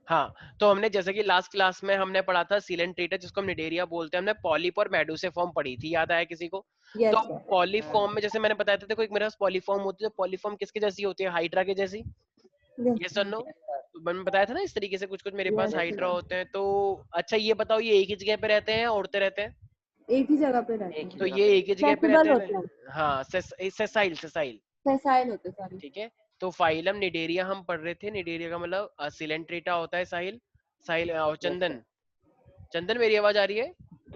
हाँ, तो हमने जैसे कि लास्ट क्लास में हमने पढ़ा था सिलेंट्रेटा, जिसको हम निडेरिया बोलते हैं, हमने पॉलिप और मेडूसिफॉर्म पढ़ी थी, याद आया किसी को? यस तो सर। पॉलीफॉर्म में जैसे मैंने बताया था, देखो एक मेरे पास पॉलीफॉर्म होती है, पॉलीफॉर्म किसके जैसी होती है? हाइड्रा के जैसी। यस और नो? मैंने बताया था ना इस तरीके से कुछ कुछ मेरे पास यस हाइड्रा सर, होते हैं। तो अच्छा ये बताओ, ये एक ही जगह पे रहते हैं या उड़ते रहते हैं? एक ही जगह पे रहते एक ही तो हैं। जगह ये पे एक ही रहते जगह पे रहते फ्लेक्सिबल हैं होते हैं, ना? हाँ, सेसाइल सेसाइल। सेसाइल होते हैं, सॉरी। ठीक है। तो फाइलम निडेरिया हम पढ़ रहे थे, निडेरिया का मतलब सिलेंट्रेटा होता है साहिल। साहिल हैं। यस चंदन, चंदन मेरी आवाज आ रही है?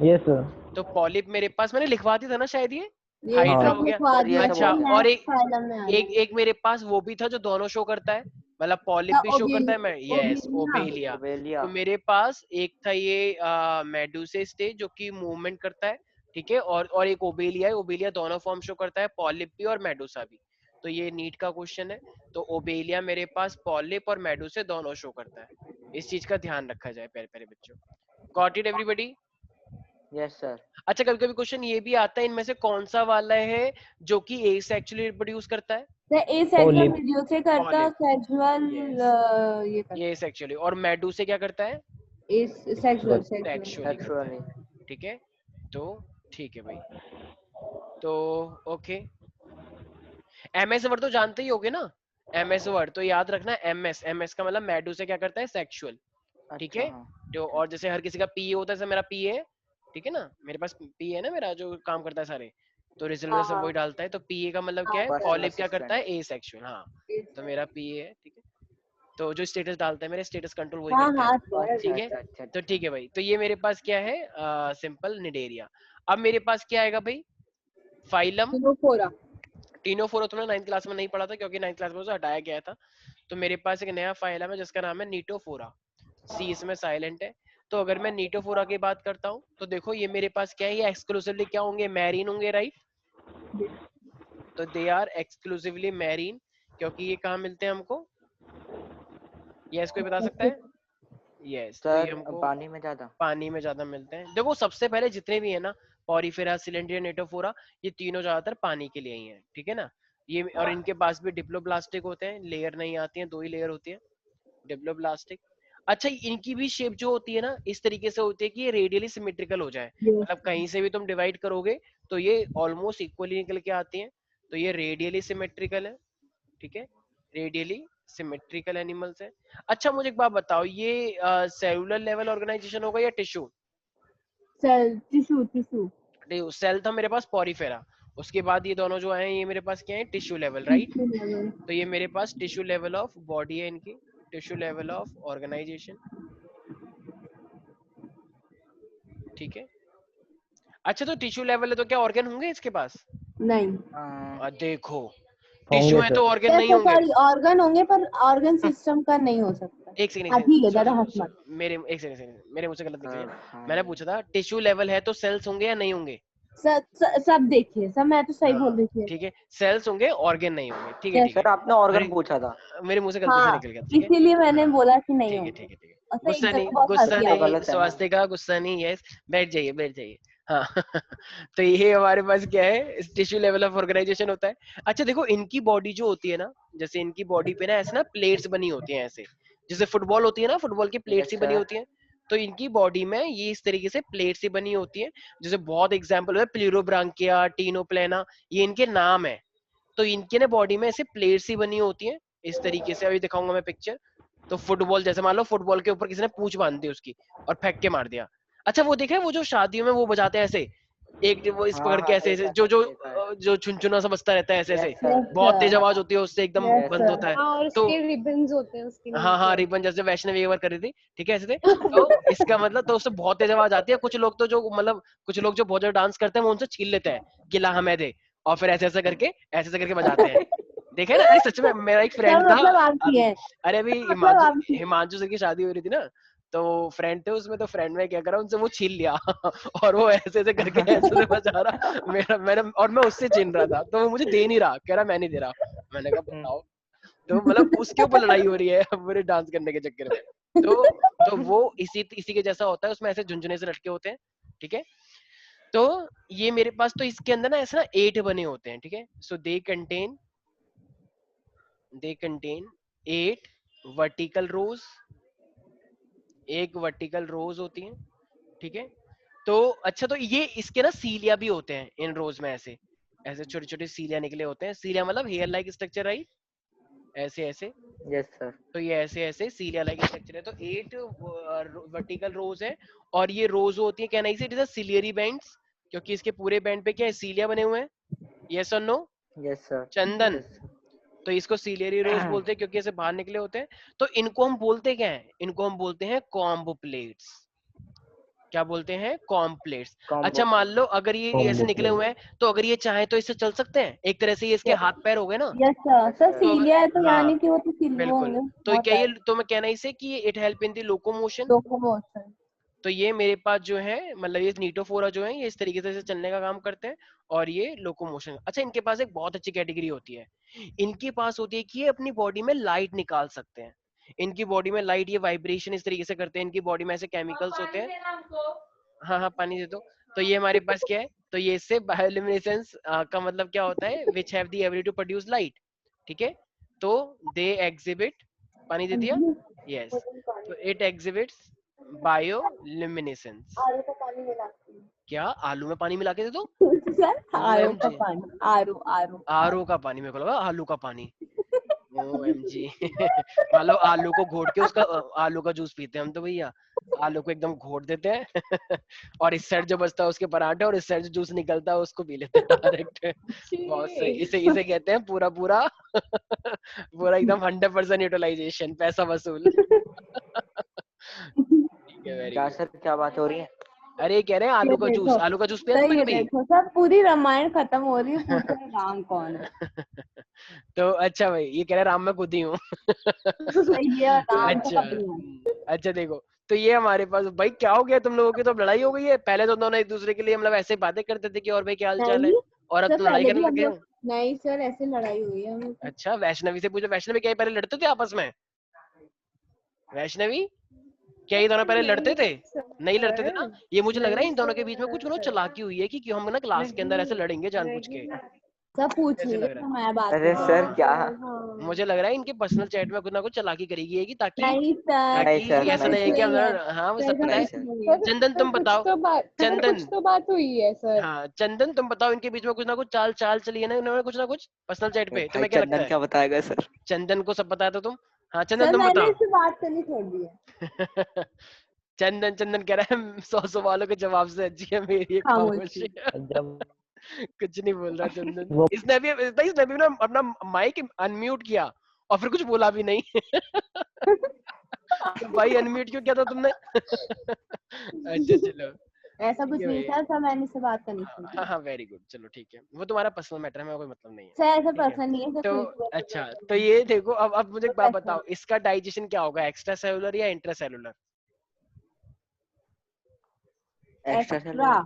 Yes sir. तो पॉलिप मेरे पास मैंने लिखवा दिया था ना शायद, ये ये हाइड्रा हाँ हो सब गया। लिखवा सर ये दिए सब थे, अच्छा, हो गया। और नेक्स्ट एक फाइलम में आ एक जाएंगे। एक मेरे पास वो भी था जो दोनों शो करता है, मतलब पॉलिप द भी शो करता है, मैं Obelia, yes Obelia. Obelia. Obelia. तो मेरे पास एक था ये मेडुसेस थे जो कि मूवमेंट करता है, ठीक है, और एक ओबेलिया है, ओबेलिया दोनों फॉर्म शो करता है, पॉलिप भी और मेडुसा भी। तो ये नीट का क्वेश्चन है। तो ओबेलिया मेरे पास पॉलिप और मेडुसे दोनों शो करता है, इस चीज का ध्यान रखा जाए प्यारे प्यारे बच्चों। Got it everybody? Yes sir. अच्छा, कभी कभी क्वेश्चन ये भी आता है, इनमें से कौन सा वाला है जो कि एसेक्सुअली रिप्रोड्यूस करता है? तो ए सेक्सुअल पॉलिप। वीडियो से करता है, पॉलिप, सेक्सुअल यस, ये करता ये एसेक्सुअली। और मेडू से क्या करता है? है, इस सेक्सुअल सेक्सुअल। सेक्सुअली करता सेक्सुअली। है। ठीक है। तो ठीक है भाई। तो ओके, एमएस वर्ड तो जानते ही होगे ना? एमएस वर्ड तो याद रखना, एमएस, एमएस का मतलब मेडू से क्या करता है? सेक्सुअल। ठीक अच्छा है। हाँ। जो और जैसे हर किसी का पी होता है, जैसे मेरा पी है, ठीक है ना, मेरे पास पी है ना, मेरा जो काम करता है सारे, तो रिजल्ट में हाँ सब हाँ वही डालता है। तो पीए का मतलब क्या हाँ है? सर। पर्सनल पॉलिप क्या करता असिस्टेंट। है? ए सेक्सुअल। हाँ, तो मेरा पीए है, ठीक है। तो जो स्टेटस डालता है, मेरे स्टेटस कंट्रोल वही हाँ करता है। हाँ सर। अच्छा ठीक है। अच्छा अच्छा तो अच्छा। ठीक है भाई, तो ये मेरे पास क्या है? Simple Cnidaria. अब मेरे पास क्या आएगा भाई? फाइलम। टिनोफोरा। टीनोफोरा तुमने 9th क्लास में नहीं पढ़ा था, क्योंकि 9th क्लास में उसे हटाया गया था। तो मेरे पास एक नया फाइलम है जिसका नाम है नीटोफोरा। सी इसमें साइलेंट है। तो अगर मैं नीटोफोरा की बात करता हूँ, तो देखो ये मेरे पास क्या है, ये एक्सक्लूसिवली क्या होंगे? मैरीन होंगे, राइट? तो दे आर एक्सक्लूसिवली मैरीन। क्योंकि ये कहाँ मिलते हैं हमको? यस, कोई बता सकता है? यस, तो ये सर हमको पानी में ज्यादा। पानी में ज्यादा मिलते हैं। देखो सबसे पहले जितने भी है ना, पॉरीफेरा, सिलेंड्रिया, नेटोफोरा, ये तीनों ज्यादातर पानी के लिए ही हैं, ठीक है ना? ये और इनके पास भी डिप्लोब्लास्टिक होते हैं, लेयर नहीं आती है, 2 ही लेयर होती है, डिप्लोब्लास्टिक। अच्छा, इनकी भी शेप जो होती है ना, इस तरीके से होती है कि ये रेडियली सिमेट्रिकल हो जाए, मतलब कहीं से भी तुम डिवाइड करोगे तो ये ऑलमोस्ट इक्वली निकल के आती हैं। तो ये रेडियली सिमेट्रिकल है, ठीक है, रेडियली सिमेट्रिकल एनिमल्स है। अच्छा मुझे एक बात बताओ, ये सेलुलर लेवल ऑर्गेनाइजेशन होगा या tissue? Cell, tissue tissue. Cell था मेरे पास पॉरीफेरा, उसके बाद ये दोनों जो आए हैं ये मेरे पास क्या है? Tissue level, right? Tissue level. तो ये मेरे पास टिश्यू लेवल ऑफ बॉडी है इनकी, टिश्यू लेवल ऑफ ऑर्गेनाइजेशन, ठीक है। अच्छा, तो टिश्यू लेवल है तो क्या ऑर्गन होंगे इसके पास? नहीं, देखो, टिश्यू होंगे है सर। तो ऑर्गन नहीं होंगे? सॉरी, ऑर्गन होंगे पर ऑर्गन सिस्टम का नहीं हो सकता। एक सेकंड, एक हाँ ठीक है, ज्यादा हंस सेकंड, मत। मेरे एक सेकंड, मेरे मुझसे गलत निकल सर गया। हाँ मैंने पूछा था टिश्यू लेवल है तो सेल्स होंगे या नहीं होंगे? सब देखिए, सब मैं तो सही बोल हाँ, रही थी। ठीक है, सेल्स होंगे, ऑर्गन नहीं होंगे, ठीक है, Yes, ठीक है। सर आपने ऑर्गन अरे, पूछा था। मेरे मुंह से गलती से हाँ, निकल गया, ठीक है। इसीलिए मैंने हाँ, बोला कि नहीं ठीक है, होंगे। ठीक है, ठीक है। और सर एक गुस्सा नहीं, जगह बहुत गुस्सा हंसी तो आ रही नहीं, गलत थी। है ना। स्वास्तिका गुस्सा नहीं, यस, बैठ जाइए, बैठ जाइए। हाँ तो ये हमारे पास क्या है? टिश्यू लेवल ऑफ ऑर्गेनाइजेशन होता है। अच्छा देखो, इनकी बॉडी जो होती है ना, जैसे इनकी बॉडी पे ना ऐसे ना प्लेट्स बनी होती हैं ऐसे, जैसे फुटबॉल होती है ना, फुटबॉल की प्लेट्स यस ही बनी सर। होती हैं। तो इनकी बॉडी में ये इस तरीके से प्लेट्स ही बनी होती है। जैसे बहुत एग्जांपल है, प्लूरोब्रांकिया, टीनोप्लेना, ये इनके नाम है। तो इनके ना बॉडी में ऐसे प्लेट्स ही बनी होती हैं इस तरीके से, अभी दिखाऊंगा मैं पिक्चर। तो फुटबॉल, जैसे मान लो फुटबॉल के ऊपर किसी ने पूंछ बांध दी उसकी और फेंक के मार दिया। अच्छा वो देखा है, वो जो शादियों में वो बजाते हैं ऐसे, एक वो इस हाँ पकड़ के हाँ ऐसे ऐसे, देखा जो सर जो देखा है। जो छुनछुना सा बजता रहता है ऐसे ऐसे, यस सर। यस बहुत तेज सर। आवाज होती है उससे, एकदम यस बंद सर। होता है। हाँ, और तो उसके रिबन्स होते हैं उसके हाँ हाँ, नीचे। रिबन जैसे वैष्णवी एक बार कर रही थी, ठीक है, ऐसे थे। तो इसका मतलब तो उससे बहुत तेज आवाज आती है। कुछ लोग तो जो मतलब कुछ लोग जो बहुत ज्यादा डांस करते हैं वो उनसे छीन लेते हैं कि ला हमें दे, और फिर ऐसे ऐसे करके बजाते हैं। देखे है ना? अरे सच में, मेरा एक क्या फ्रेंड था, मतलब आपकी है? अरे अभी मतलब हिमांशु, आपकी है? हिमांशु सर की शादी हो रही थी ना, तो फ्रेंड थे उसमें, तो फ्रेंड में क्या करा, उनसे वो छीन लिया और वो ऐसे ऐसे करके ऐसे ऐसे बजा रहा, मेरा मैंने और मैं उससे छीन रहा था, तो वो मुझे दे नहीं रहा, कह रहा मैं नहीं दे रहा। मैंने कहा बताओ, तो मतलब उसके ऊपर लड़ाई हो रही है मेरे डांस करने के चक्कर में। तो वो इसी इसी के जैसा होता है, उसमें ऐसे झुंझुने से लटके होते हैं, ठीक है। तो ये मेरे पास तो इसके अंदर ना ऐसा 8 बने होते हैं, ठीक है। सो दे कंटेन 8 वर्टिकल रोज, एक वर्टिकल रोज होती है, ठीक है। तो अच्छा, तो ये इसके ना सीलिया भी होते हैं इन रोज में, ऐसे ऐसे छोटे छोटे सीलिया निकले होते हैं। सीलिया मतलब हेयर लाइक स्ट्रक्चर, राइट, ऐसे ऐसे। Yes sir. तो ये ऐसे ऐसे सीलिया लाइक स्ट्रक्चर है। तो 8 वर्टिकल रोज है, और ये रोज होती है, कहना it is a ciliary bands, क्योंकि इसके पूरे बैंड पे क्या है, सीलिया बने हुए हैं। यस और नो यस सर। चंदन? यस तो इसको सीलियरी रोज बोलते हैं क्योंकि ऐसे बाहर निकले होते हैं। तो इनको हम बोलते क्या है, इनको हम बोलते हैं कॉम्ब प्लेट्स। क्या बोलते हैं, कॉम्ब प्लेट्स। कॉम्बो। अच्छा मान लो अगर ये ऐसे कॉम्बो निकले प्लेट। हुए हैं, तो अगर ये चाहे तो इससे चल सकते हैं, एक तरह से ये इसके हाथ पैर हो गए ना। Yes sir. Yes sir sir. तो सीलिया है तो हाँ यानी कि वो तो सिल्व बिल्कुल। होंगे तो बहुत क्या ये, सारे। तो मैं कहना इसे कि it help in the locomotion. Locomotion. तो ये मेरे पास जो है, मतलब ये नीटोफोरा जो है, ये इस तरीके से चलने का काम करते हैं, और ये लोकोमोशन। अच्छा, इनके पास एक बहुत अच्छी कैटेगरी होती है, इनके पास होती है कि ये अपनी बॉडी में लाइट निकाल सकते हैं। इनकी बॉडी में लाइट, ये वाइब्रेशन इस तरीके से करते हैं, इनकी बॉडी में ऐसे केमिकल्स होते हैं। हाँ हाँ, पानी दे दो। तो ये हमारे पास क्या है, तो ये इससे बायोल्यूमिनेसेंस का मतलब क्या होता है, which have the ability to produce light, ठीक है। तो दे एग्जिबिट, पानी दे दिया, यस। तो इट एग्जिबिट्स बायोल्यूमिनेसेंस। आरू का पानी मिलाती क्या आलू में पानी मिला के दे दो? हूँ सर। आरू का ओएमजी, पानी, आरू आरू आरओ का पानी, मेरे को लगा आलू का पानी। ओएमजी। मान लो आलू को घोट के उसका आलू का जूस पीते हैं हम तो भैया, आलू को एकदम घोट देते हैं और इस साइड जो बचता है उसके पराठे, और इस साइड जो जूस निकलता है उसको पी लेते हैं डायरेक्ट। बहुत सही, इसे इसे कहते हैं पूरा पूरा पूरा एकदम 100% यूटिलाइजेशन, पैसा वसूल। ठीक है, वेरी क्या गुड। सर, क्या बात हो रही है? अरे कह रहे हैं ये आलू का जूस, देखो आलू का जूस पिया सर, तुमने ये कभी? देखो सर, पूरी रामायण खत्म हो रही है, पूछ रहे राम कौन है। तो अच्छा भाई, ये कह रहे राम मैं खुद ही हूँ। ये और राम तो अच्छा कभी नहीं। अच्छा, देखो, तो ये हमारे पास भाई क्या हो गया, तुम लोगों की तो अब लड़ाई हो गई है। पहले तो दोनों एक दूसरे के लिए मतलब ऐसे बातें करते थे कि और भाई क्या हाल चाल है, नहीं और अब सर, तो लड़ाई पहले करने भी हम लगे लोग, हो। नहीं सर ऐसे लड़ाई हुई है हम लोग। अच्छा, वैष्णवी से पूछो, वैष्णवी क्या ये पहले लड़ते थे आपस में? वैष्णवी, क्या ये दोनों पहले लड़ते नहीं थे? नहीं लड़ते थे ना? सर, ये मुझे लग रहा है नहीं इन दोनों के बीच में कुछ ना कुछ चालाकी हुई है कि क्यों हम ना क्लास के अंदर ऐसे लड़ेंगे जानबूझ के। सब पूछ कैसे नहीं लग रहे, रहा मैं बात अरे कर रही सर हूँ। क्या? है? मुझे लग रहा है इनके पर्सनल चैट में कुछ ना कुछ चालाकी करेगी है कि ताकि नहीं सर, नहीं सर, ऐसा नहीं नहीं है कुछ कि सर, हम नहीं है, हाँ वो सब ऐसा पता नहीं है। कुछ सर। नहीं है। चंदन तुम बताओ, चंदन, कुछ तो बात हुई है सर। हाँ चंदन तुम बताओ, इनके बीच में कुछ ना कुछ चाल चाल चली है ना इन्होंने, कुछ ना कुछ पर्सनल चैट पे, भाई तुम्हें क्या लगता चंदन है? क्या बताएगा सर? चंदन को सब बताया तो तुम, हाँ चंदन सर तुम मैंने बताओ। इससे बात करनी छोड़ दी है। चंदन चंदन कह रहा है 100 सवालों के जवाब से अच्छी है मेरी एक खामोशी। खामोशी। जब कुछ नहीं बोल रहा चंदन। वो इसने भी ना अपना माइक अनम्यूट किया और फिर कुछ बोला भी नहीं। तो भाई अनम्यूट क्यों किया था तुमने? अच्छा चलो, ऐसा ठीक कुछ है नहीं भाई। सर, सर मैंने इससे बात करनी हाँ छोड़ दी हाँ है। हाँ, वेरी गुड, चलो ठीक है, वो तुम्हारा पर्सनल मैटर है, मेरा कोई मतलब नहीं है। सर ऐसा ठीक है, पर्सन नहीं है सर, तो कोई अच्छा, तो ये देखो, अब मुझे एक बात प्रोफेशनल। बताओ, इसका डाइजेशन क्या होगा, एक्स्ट्रा सेलुलर या intra cellular? Extra extra cellular.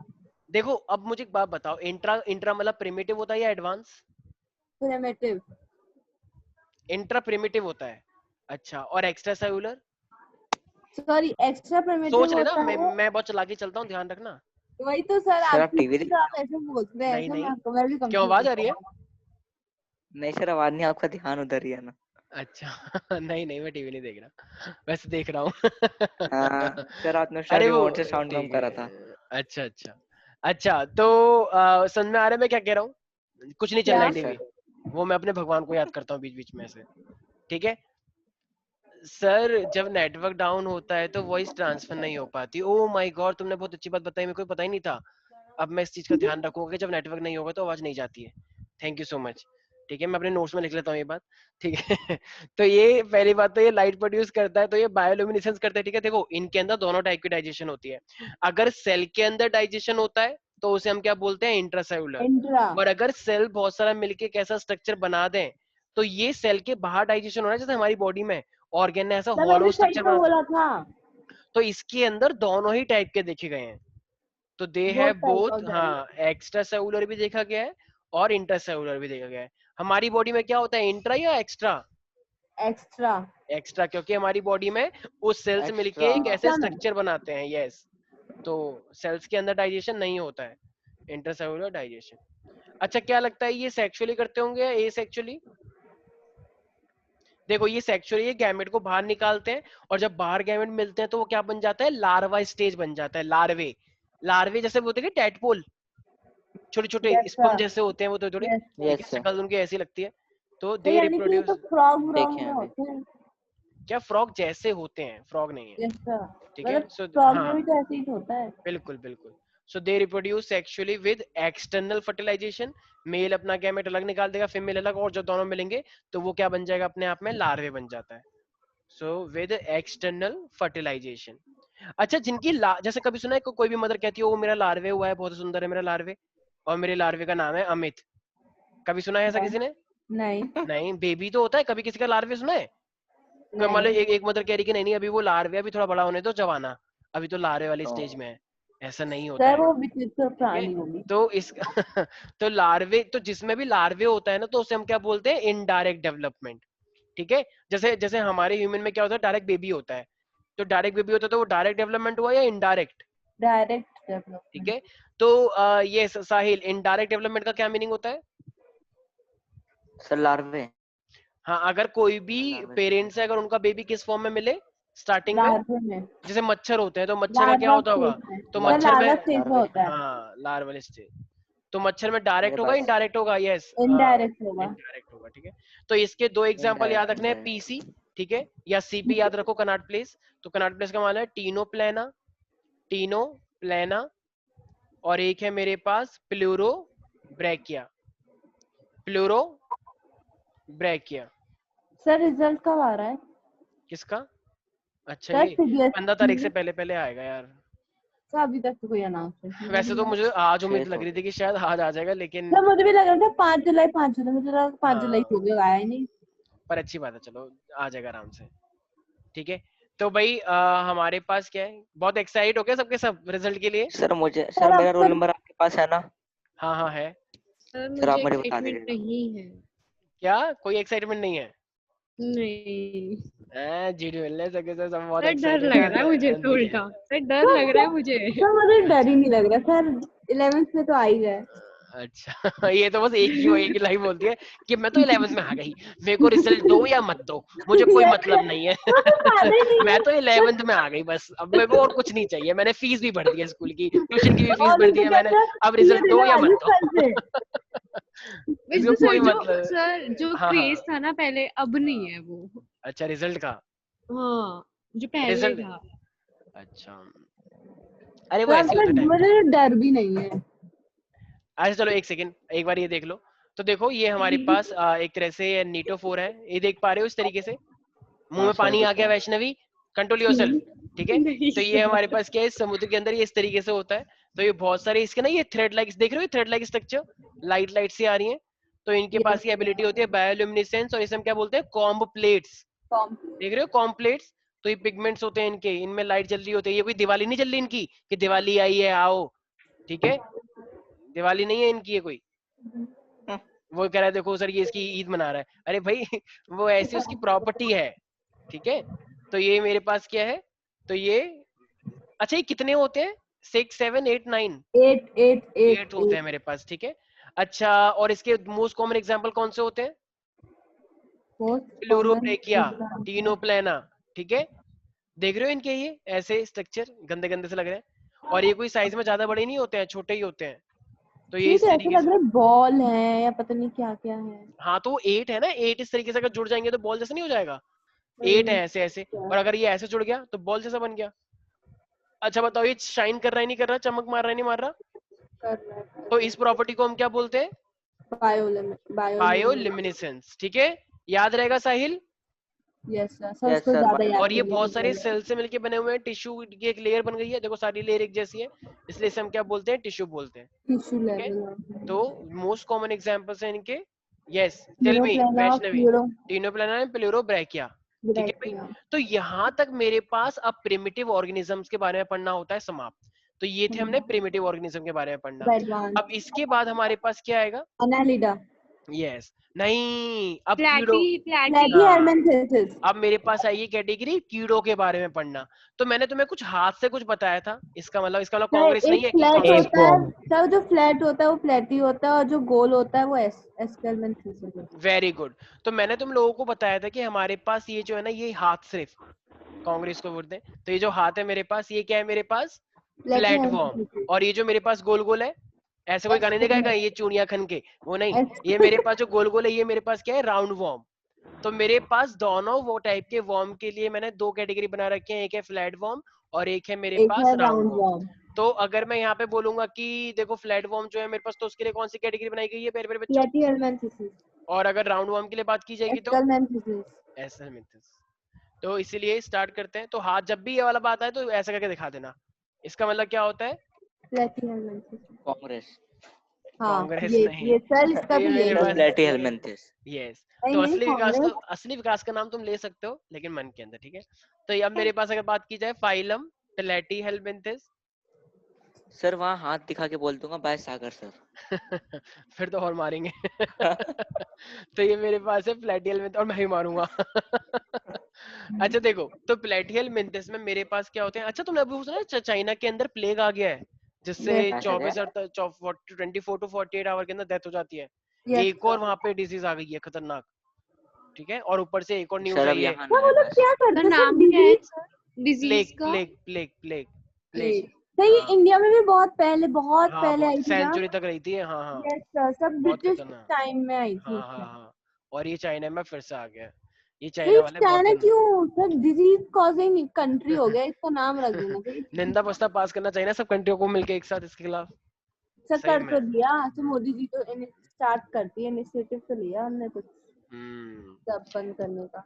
देखो अब मुझे एक बात बताओ, इंट्रा इंट्रा मतलब प्रिमिटिव होता है या एडवांस? प्रिमिटिव। इंट्रा प्रिमिटिव होता है। अच्छा, और एक्स्ट्रा सेलुलर? सॉरी, एक्स्ट्रा सोच प्रिमिटिव लेना, होता है। मैं बहुत चला के चलता हूँ, ध्यान रखना। वही तो सर, सर आप आपकी टीवी तो आप ऐसे बोल रहे हैं नहीं सर, नहीं, मैं भी क्यों कंफ्यूज आवाज आ रही है? हूँ। नहीं सर, आवाज नहीं, आपका ध्यान उधर ही है ना। अच्छा। नहीं नहीं, मैं टीवी नहीं देख रहा, वैसे देख रहा हाँ हूँ। सर, आपने शायद अरे वो रिमोट से साउंड कम ठीक करा है, था। अच्छा अच्छा। अच्छा तो समझ में आ रहा है मैं क्या कह रहा हूँ? कुछ नहीं चल रहा क्या? है यस टीवी, सर। वो मैं अपने भगवान को याद करता हूँ बीच बीच में से, ठीक है। सर जब नेटवर्क डाउन होता है तो वॉइस ट्रांसफर नहीं हो पाती। ओ माय गॉड, तुमने बहुत अच्छी बात बताई, मेरे को पता ही नहीं था। अब मैं इस चीज का ध्यान रखूंगा कि जब नेटवर्क नहीं होगा तो आवाज नहीं जाती है। Thank you so much. ठीक है, मैं अपने नोट्स में लिख लेता हूँ ये बात, ठीक है। तो ये पहली बात, तो ये लाइट प्रोड्यूस करता है, तो ये बायोल्यूमिनेसेंस करता है, ठीक है। देखो इनके अंदर दोनों टाइप की डाइजेशन होती है। अगर सेल के अंदर डाइजेशन होता है तो उसे हम क्या बोलते हैं, इंट्रासेलुलर। इंट्रा। और अगर सेल बहुत सारा मिलके कैसा स्ट्रक्चर बना दें तो ये सेल के बाहर डाइजेशन हो रहा है, जैसे हमारी बॉडी में ऑर्गेन ने ऐसा सर मैंने हॉलो सही स्ट्रक्चर तो बना। बोला था। तो इसके अंदर दोनों ही टाइप के देखे गए हैं। तो they both have type of both, हाँ, डाइजेशन। एक्स्ट्रा सेलुलर भी देखा गया है और इंट्रासेलुलर भी देखा गया है। हमारी बॉडी में क्या होता है, इंट्रा या एक्स्ट्रा? एक्स्ट्रा। एक्स्ट्रा, क्योंकि हमारी बॉडी में उस सेल्स मिलके एक्स्ट्रा। एक ऐसे सिस्टम है। स्ट्रक्चर बनाते हैं, यस। तो सेल्स के अंदर डाइजेशन नहीं होता है, इंट्रासेलुलर डाइजेशन। अच्छा, क्या लगता है ये सेक्सुअली करते होंगे या एसेक्सुअली? देखो ये सेक्सुअली ये गैमेट को बाहर निकालते हैं, और जब बाहर गैमेट मिलते हैं तो वो क्या बन जाता है, लार्वा स्टेज बन जाता है। लार्वे, लार्वे जैसे बोलते हैं टैडपोल, छोटे छोटे यस स्पम सर, जैसे होते हैं वो, तो थोड़ी यस ठीक है, यस सर, शक्ल उनकी ऐसी लगती है। तो तो दे यानी कि ये तो रिप्रोड्यूस, फ्रॉग व्रॉग देखे हैं में अभी। होते हैं। क्या फ्रॉग जैसे होते हैं, फ्रॉग नहीं है, यस सर, ठीक है। मतलब सो फ्रॉग में हाँ, भी तो ऐसे ही होता है। बिल्कुल बिल्कुल। So they reproduce sexually with external fertilization, male अपना गैमेट अलग निकाल देगा, फीमेल अलग, और जब दोनों मिलेंगे तो वो क्या बन जाएगा, अपने आप में लार्वे बन जाता है। So with external fertilisation. अच्छा, जिनकी जैसे कभी सुना है कोई भी मदर कहती है वो मेरा लार्वे हुआ है, बहुत सुंदर है मेरा लार्वे, और मेरे लार्वे का नाम है अमित, कभी सुना है ऐसा नहीं किसी ने? नहीं नहीं, बेबी तो होता है, कभी किसी का लार्वे सुना है? मान लो नहीं एक मदर कह रही कि नहीं नहीं, अभी वो लार्वे, अभी थोड़ा बड़ा होने दो जवाना, अभी तो लार्वे वाली तो स्टेज में है, ऐसा नहीं होता सर, है, वो विचित्र ठीक है। प्राणी होगी। तो इस तो लार्वे, तो जिसमें भी लार्वे होता है ना, तो उसे हम क्या बोलते हैं, इनडायरेक्ट डेवलपमेंट, ठीक है। जैसे जैसे हमारे ह्यूमन में क्या होता है, डायरेक्ट बेबी होता है, तो डायरेक्ट बेबी होता है तो वो डायरेक्ट डेवलपमेंट हुआ या इनडायरेक्ट, डायरेक्ट ठीक डेवलपमेंट। है। तो ये साहिल, इनडायरेक्ट डेवलपमेंट का क्या मीनिंग होता है? सर लार्वे, हाँ, अगर कोई भी लार्वे पेरेंट्स है, अगर उनका बेबी किस फॉर्म में मिले स्टार्टिंग में, लार्वे में, जैसे मच्छर होते हैं तो मच्छर का क्या लार्वा होता होगा, स्टेज में, तो सर मच्छर में, लार्वा स्टेज में लार्वे, होता है। हाँ लार्वल स्टेज, तो मच्छर में मेरे डायरेक्ट होगा पास इनडायरेक्ट होगा, यस, हाँ इनडायरेक्ट होगा। इनडायरेक्ट होगा, ठीक है। तो इसके दो एग्जांपल याद इनडायरेक्ट, रखने हैं, इनडायरेक्ट। पीसी, ठीक है, या सीपी याद रखो, कनाट प्लेस। तो कनाट प्लेस का मतलब है टीनो प्लेना, टीनो प्लेना, और एक है मेरे पास प्लूरो ब्रैकिया, प्लूरो ब्रैकिया। सर रिजल्ट कब आ रहा है? किसका? अच्छा, सर ये 15 तारीख से सीबीएसई पहले पहले आएगा यार। का अभी तक तो कोई अनाउंसमेंट नहीं वैसे करी तो है। मुझे आज छह उम्मीद लग सौ रही थी कि शायद आज आ जाएगा, लेकिन सर मुझे भी लग रहा था 5 जुलाई, 5 जुलाई, मुझे लगा 5 जुलाई हाँ, हो गया, आया ही नहीं। पर अच्छी बात है, चलो आ जाएगा आराम से, ठीक है। तो भाई हमारे पास क्या है, बहुत एक्साइट हो गया सबके सब रिजल्ट के लिए? सर मुझे, सर सर अब मेरा तो रोल नंबर आपके पास है ना? हाँ हाँ है। सर सर मुझे आप मुझे बता एक्साइटमेंट दीजिएगा। नहीं है। क्या कोई एक्साइटमेंट नहीं है? नहीं झूठ मिलने सके सर, सब बहुत सर, डर एक्साइटेड लग रहा है मुझे है, तो देखिए। उल्टा। सर डर सर लग रहा है मुझे। सर मुझे डर ही अच्छा नहीं लग रहा सर, 11th में तो आ ही गए। अच्छा ये तो बस एक ही लाइन बोलती है कि मैं तो 11th में आ गई, मेरे को रिजल्ट दो या मत दो, मुझे कोई यस मतलब नहीं है। सर, वो तो आना ही नहीं मैं है तो सर। 11th में आ गई बस, अब मेरे को और कुछ नहीं चाहिए, मैंने फीस भी भर दी है स्कूल की, ट्यूशन की भी फीस और भर नहीं दी तो है क्या मैंने, सर, अब ये रिजल्ट दो देने या वाली मत हूँ दो। कल से। इसको वैसे कोई सर जो मतलब, सर जो हाँ हाँ, क्रेज था ना पहले, अब नहीं है वो। अच्छा रिजल्ट का, हाँ, जो पहले रिजल्ट, था। अच्छा, अरे वो सर ऐसे होते टाइम। मुझे डर भी नहीं है। अच्छा चलो एक सेकंड, एक बार ये देख लो, तो देखो ये हमारे पास एक तरह से नीटोफोर है, ये देख पा रहे हो इस तरीके से, मुंह हाँ में सर पानी आ दिख गया रहा है। वैष्णवी, कंट्रोल योरसेल्फ, ठीक है। नहीं तो ये सर। हमारे पास क्या है, समुद्र के अंदर ये इस तरीके से होता है, तो ये बहुत सारे इसके ना, ये थ्रेड लाइक, देख रहे हो thread like structure, light light सी आ रही है, तो इनके यस पास ये एबिलिटी होती है बायोल्यूमिनेसेंस, और इसे हम क्या बोलते हैं, कॉम्ब प्लेट्स, देख रहे हो कॉम्ब प्लेट्स, तो ये पिगमेंट्स होते हैं इनके, इनमें लाइट जल रही होती है, ये कोई दिवाली नहीं जल रही इनकी कि दिवाली आई है आओ, ठीक है, दिवाली नहीं है इनकी ये कोई, हम्म, वो कह रहा है देखो सर ये इसकी ईद मना रहा है, अरे भाई वो ऐसी उसकी प्रॉपर्टी है, ठीक है। तो ये मेरे पास क्या है, तो ये, अच्छा ये कितने होते हैं, 6 7 8 9, 8 8 8 8 होते हैं 8 मेरे पास, ठीक है। अच्छा, और इसके मोस्ट कॉमन एग्जांपल कौन से होते हैं, most common Pleurobrachia, example. Ctenoplana, ठीक है, देख रहे हो इनके ये ऐसे स्ट्रक्चर गंदे गंदे से लग रहे हैं, और ये कोई साइज में ज्यादा बड़े नहीं होते हैं, छोटे ही होते हैं, तो ये ये इस तो ऐसे तरीके लग से, रहा है बॉल है या पता नहीं क्या क्या है। हाँ तो 8 है ना, 8 इस तरीके से अगर जुड़ जाएंगे तो बॉल जैसा नहीं हो जाएगा, 8 है ऐसे ऐसे, क्या और अगर ये ऐसे जुड़ गया तो बॉल जैसा बन गया। अच्छा बताओ ये शाइन कर रहा है नहीं कर रहा, चमक मार रहा है नहीं मार रहा, कर रहा है? तो इस प्रॉपर्टी को हम क्या बोलते हैं, बायोल्यूमिनेसेंस। बायोल्यूमिनेसेंस, ठीक है, याद रहेगा साहिल। यस सर, सर यस उसको सर ज्यादा याद और ये बहुत सारे करिए। सेल से मिलके बने हुए हैं, टिश्यू की एक लेयर बन गई है, देखो सारी लेयर एक जैसी है, इसलिए इसे हम क्या बोलते हैं, टिश्यू बोलते हैं, टिश्यू ठीक है। लेवल। तो मोस्ट कॉमन एग्जांपल्स हैं इनके, yes tell me euplana, Vaishnavi, फ्लूरो टिनोप्लाना एंड प्लूरोब्रैकिया, ठीक है भाई। ब्रैकिया। तो यहाँ तक मेरे पास अब प्रिमिटिव ऑर्गेनिजम्स के बारे में पढ़ना होता है समाप्त, तो ये थे हमने प्रिमिटिव ऑर्गेनिज्म के बारे में पढ़ना। एडवांस अब इसके बाद हमारे पास क्या आएगा, अनालिडा। यस, नहीं, अब कीड़ों, प्लेटी प्लेटीहेलमिन्थेसिस। अब मेरे पास आई ये कैटेगरी कीड़ों के बारे में पढ़ना। तो मैंने तुम्हें कुछ हाथ से कुछ बताया था, इसका मतलब कांग्रेस एक नहीं है कि फ्लैट कांग्रेस। होता है सर, जो फ्लैट होता है वो प्लेटी होता है, और जो गोल होता है वो एस्केलमेंथेसिस होता है। Very good. तो मैंने तुम लोगों को बताया था कि हमारे पास ये जो है ना, ये हाथ सिर्फ कांग्रेस को वोट दें। तो ये जो हाथ है मेरे पास, ये क्या है मेरे पास, प्लेटफॉर्म। और ये जो मेरे पास गोल गोल है, ऐसे कोई गाने नहीं गाएगा ये चूड़ियां खन के, वो नहीं। ये मेरे पास जो गोल गोल है, ये मेरे पास क्या है, राउंड वॉर्म। तो मेरे पास दोनों वो टाइप के वॉर्म के लिए मैंने दो कैटेगरी बना रखी है, एक है फ्लैट वॉर्म और एक है मेरे एक पास है राउंड राउंड वॉर्म। वॉर्म। तो अगर मैं यहाँ पे बोलूंगा कि देखो फ्लैट वॉर्म जो है मेरे पास, तो उसके लिए कौन सी कैटेगरी बनाई गई है मेरे मेरे बच्चों? प्लेटीहेलमिन्थेसिस। और अगर राउंड वॉर्म के लिए बात की जाएगी तो एस्केलमेंथेसिस। ऐसा मिथस। तो इसीलिए स्टार्ट करते हैं। तो हाथ जब भी ये वाला बात आए तो ऐसा करके दिखा देना। इसका मतलब क्या होता है? प्लेटीहेलमिन्थेसिस। कांग्रेस। हाँ कांग्रेस नहीं, ये सर, इसका ये भी मेरे यही सर है। पास प्लेटीहेलमिन्थेस। यस। नहीं तो नहीं, कांग्रेस। असली विकास का नाम तुम ले सकते हो लेकिन मन के अंदर, ठीक है। तो ये अब मेरे पास अगर बात की जाए, फाइलम प्लेटीहेलमिन्थेस। सर वहाँ हाथ दिखा के बोल दूंगा बाय सागर सर। फिर तो और मारेंगे। तो ये मेरे पास है प्लेटिहेलमिन्थेस, और मैं ही मारूंगा। अच्छा देखो, तो प्लेटिहेलमिन्थेस में मेरे पास क्या होते हैं। अच्छा तुमने अभी सुना है चाइना के अंदर प्लेग आ गया है, जिससे Yes, ऐसा क्या? 24 टू 48 आवर के अंदर डेथ हो जाती है। yes, एक और वहां पे डिजीज आ गई है खतरनाक, ठीक है। और ऊपर से एक और न्यूज सर अब आई है, यहाँ सर ना वो है लोग बस। क्या का करते हैं सर, नाम क्या है डिजीज? सर डिजीज प्लेग का? Plague plague plague plague. Sir ये हाँ इंडिया में भी बहुत हाँ, पहले आई बहुत थी ना। सेंचुरी तक रही थी, हाँ हाँ, यस सर, सब बहुत ब्रिटिश खतरनाक। टाइम में आई थी। हाँ हाँ हाँ। और ये चाइना में फिर से आ गया है। ये तो चाइना ये वाले बहुत चाइना गंदे। क्यों सर, डिजीज कॉजिंग कंट्री हो गया, इसका नाम रख देना चाहिए। निंदा प्रस्ताव पास करना चाहिए ना सब कंट्रियों को मिलके एक साथ इसके खिलाफ। सर सही कर में। तो दिया, तो मोदी जी तो स्टार्ट करती है, इनिशिएटिव तो लिया हमने तो हम्म। सब बंद करने का।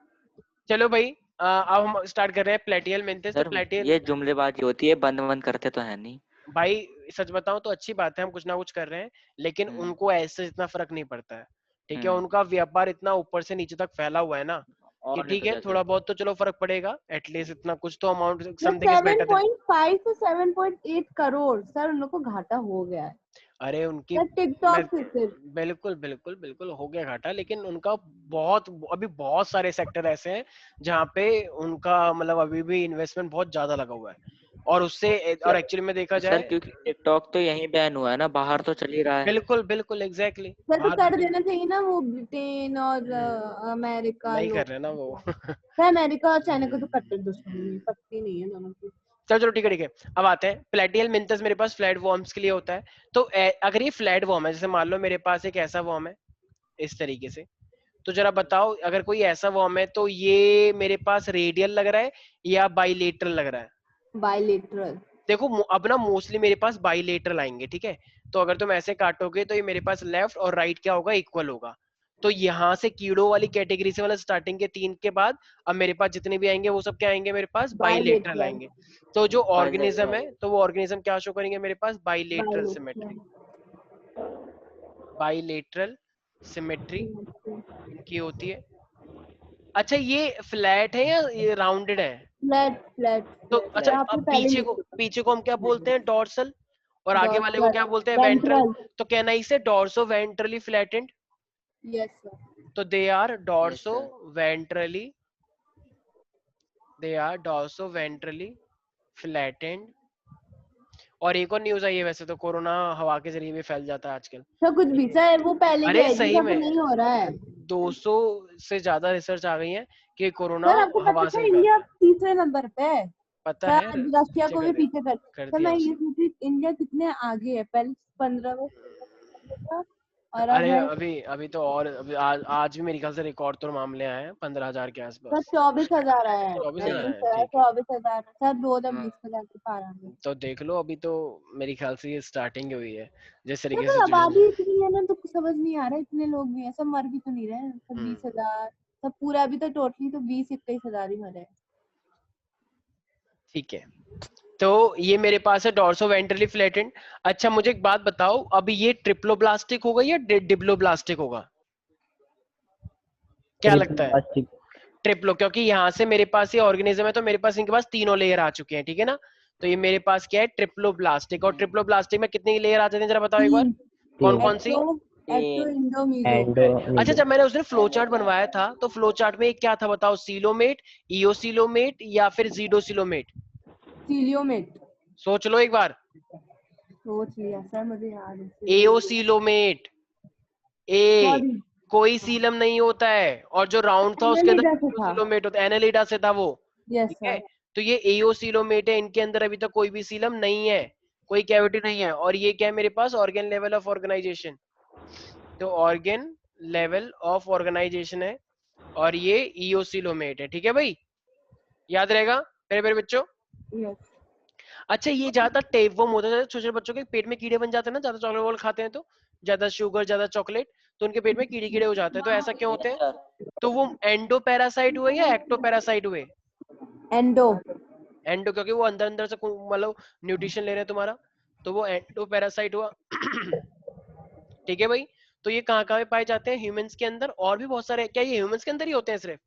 चलो भाई, अब हम स्टार्ट कर रहे हैं प्लेटिहेलमिन्थेस। तो सर प्लेटिहेल, ये जुमलेबाजी होती है, बंद बंद करते तो है नहीं। भाई सच बताऊं तो अच्छी बात है, हम कुछ ना कुछ कर रहे हैं, लेकिन हम्म उनको ऐसे इतना फर्क नहीं पड़ता है, ठीक है। हम्म। उनका व्यापार इतना ऊपर से नीचे तक फैला हुआ है ना, कि और नहीं ठीक तो है क्या सर। थोड़ा बहुत तो चलो फर्क पड़ेगा, एटलीस्ट इतना कुछ तो amount, sir something is better than. 7.5 से 7.8 करोड़ सर उन लोग को घाटा हो गया है अरे उनकी, सर, मैं, टिकटॉक से सिर्फ। बिल्कुल बिल्कुल बिल्कुल हो गया घाटा, लेकिन उनका बहुत, अभी बहुत सारे सेक्टर ऐसे हैं जहाँ पे उनका मतलब अभी भी इन्वेस्टमेंट बहुत ज्यादा लगा हुआ है। और उससे, और सर एक्चुअली में देखा सर जाए, क्योंकि टिकटॉक तो यहीं बैन हुआ है ना, बाहर तो चल ही रहा है। बिल्कुल बिल्कुल एग्जैक्टली, सर तो बाहर कर बिल्कुल। देना चाहिए ना, वो ब्रिटेन और अमेरिका नहीं कर लोग। रहे ना वो। सर अमेरिका और चाइना को तो कट्टर दुश्मनी है, पक्की नहीं है दोनों की। चलो चलो ठीक है ठीक है। अब आते हैं प्लेटिहेलमिन्थेस, मेरे पास फ्लैट वॉर्म्स के लिए होता है। तो अगर ये फ्लैट वॉर्म है, जैसे मान लो मेरे पास एक ऐसा वॉर्म है इस तरीके से, तो जरा बताओ अगर कोई ऐसा वॉर्म है तो ये मेरे पास रेडियल लग रहा है या बाइलेटरल लग रहा है? बायलेटरल। देखो अब ना मोस्टली मेरे पास बाइलेटरल आएंगे, ठीक है। तो अगर तुम ऐसे काटोगे तो ये मेरे पास लेफ्ट और राइट क्या होगा, इक्वल होगा। तो यहाँ से कीड़ों वाली कैटेगरी से, मतलब स्टार्टिंग के 3 के बाद अब मेरे पास जितने भी आएंगे वो सब क्या आएंगे मेरे पास, बाइलेटरल बायलेटरल। आएंगे। तो जो ऑर्गेनिज्म बायलैटरल। है, तो वो ऑर्गेनिज्म क्या शो करेंगे मेरे पास, bilateral bilateral. Symmetry. Bilateral symmetry इनकी होती है। अच्छा ये फ्लैट है या ये राउंडेड है? फ्लैट फ्लैट तो फ्लैट अच्छा, सर, आपने अब पहले लिख चुका। पीछे को हम क्या बोलते हैं, डॉर्सल। और आगे वाले को डॉर्सल। क्या बोलते हैं, वेंट्रल। वेंट्रल। तो कहना इसे dorsoventrally flattened. Yes sir. तो they are yes sir. Ventrally they are dorsoventrally flattened. और एक और न्यूज आई है, वैसे तो कोरोना हवा के जरिए भी फैल जाता है आजकल। सर कुछ भी सर, वो पहले की अरे आएगी, सही अब में नहीं हो रहा है। 200 से ज्यादा रिसर्च आ गई है कि कोरोना सर आपको पता हवा से था भी इंडिया फैलता है। तीसरे नंबर पे है पता सर, है, आज रशिया पीछे को भी कर दिया, पीछे सर मैं ये सोची इंडिया कितने आगे है, पहले 15 में था, और अब अरे है अभी अभी तो, और अभी आज भी मेरे ख्याल से रिकॉर्ड तो मामले आए हैं 15,000 के सर आसपास। 24,000 आया है, 24,000 नहीं है, सर ठीक है। 24,000 सर, 2020 हाँ। का जाके पार आ गया। तो देख लो, अभी तो मेरे ख्याल से ये स्टार्टिंग हुई है जिस तरीके से सर सिचुएशन आबादी है। इतनी है ना, तो समझ नहीं आ रहा है, इतने लोग भी हैं, सब मर भी तो नहीं रहे हैं, सब 20,000 सब पूरा, अभी तो टोटली तो 20-21,000 ही मरे हैं। ठीक है, तो ये मेरे पास है डॉर्सो वेंट्रली फ्लैटेंड। अच्छा मुझे एक बात बताओ, अभी ये ट्रिप्लोब्लास्टिक होगा या डिप्लोब्लास्टिक होगा, क्या लगता है? प्लास्टिक। ट्रिप्लो, क्योंकि यहाँ से मेरे पास ये ऑर्गेनिज्म है, तो मेरे पास इनके पास तीनों लेयर आ चुके हैं, ठीक है ना। तो ये मेरे पास क्या है, ट्रिप्लोब्लास्टिक। और ट्रिप्लोब्लास्टिक में कितनी लेयर आ जाती है, जरा बताओ एक बार, कौन कौन सी? Ecto endo meso. एंडो अच्छा, जब मैंने उस दिन फ्लो चार्ट बनवाया था तो फ्लो चार्ट में क्या था बताओ, सीलोमेट, इओसिलोमेट या फिर जीडोसिलोमेट? सीलियोमेट। सोच लो एक बार। सोच लिया सर, मुझे याद है। एओसिलोमेट। ए, सॉरी, कोई सीलम नहीं होता है, और जो राउंड था उसके अंदर एनालिडा से था। सीलोमेट होता है, एनालिडा से था वो। यस ठीक है, सर। तो ये एओसिलोमेट है, इनके अंदर अभी तक कोई भी सीलम नहीं है, कोई कैविटी नहीं है। और ये क्या है मेरे पास, ऑर्गन लेवल ऑफ ऑर्गेनाइजेशन। तो ऑर्गन लेवल ऑफ ऑर्गेनाइजेशन है, और ये इओसिलोमेट है। ठीक है भाई, याद रहेगा मेरे मेरे बच्चों। यस। अच्छा, ये ज्यादा टेपवर्म होता है, छोटे छोटे बच्चों के पेट में कीड़े बन जाते हैं ना, ज्यादा चॉकलेट वॉकलेट खाते हैं तो, ज्यादा शुगर ज्यादा चॉकलेट, तो उनके पेट में कीड़े कीड़े हो जाते हैं। तो ऐसा क्यों होते यस हैं? सर। तो वो एंडो पैरासाइट हुए या एक्टो पैरासाइट हुए? एंडो। एंडो, क्योंकि वो अंदर अंदर से मतलब न्यूट्रिशन ले रहे हैं तुम्हारा, तो वो एंडो पैरासाइट हुआ। ठीक है भाई, तो ये कहाँ कहाँ पे पाए जाते हैं? ह्यूमंस के अंदर, और भी बहुत सारे। क्या ये ह्यूमंस के अंदर ही होते हैं सिर्फ?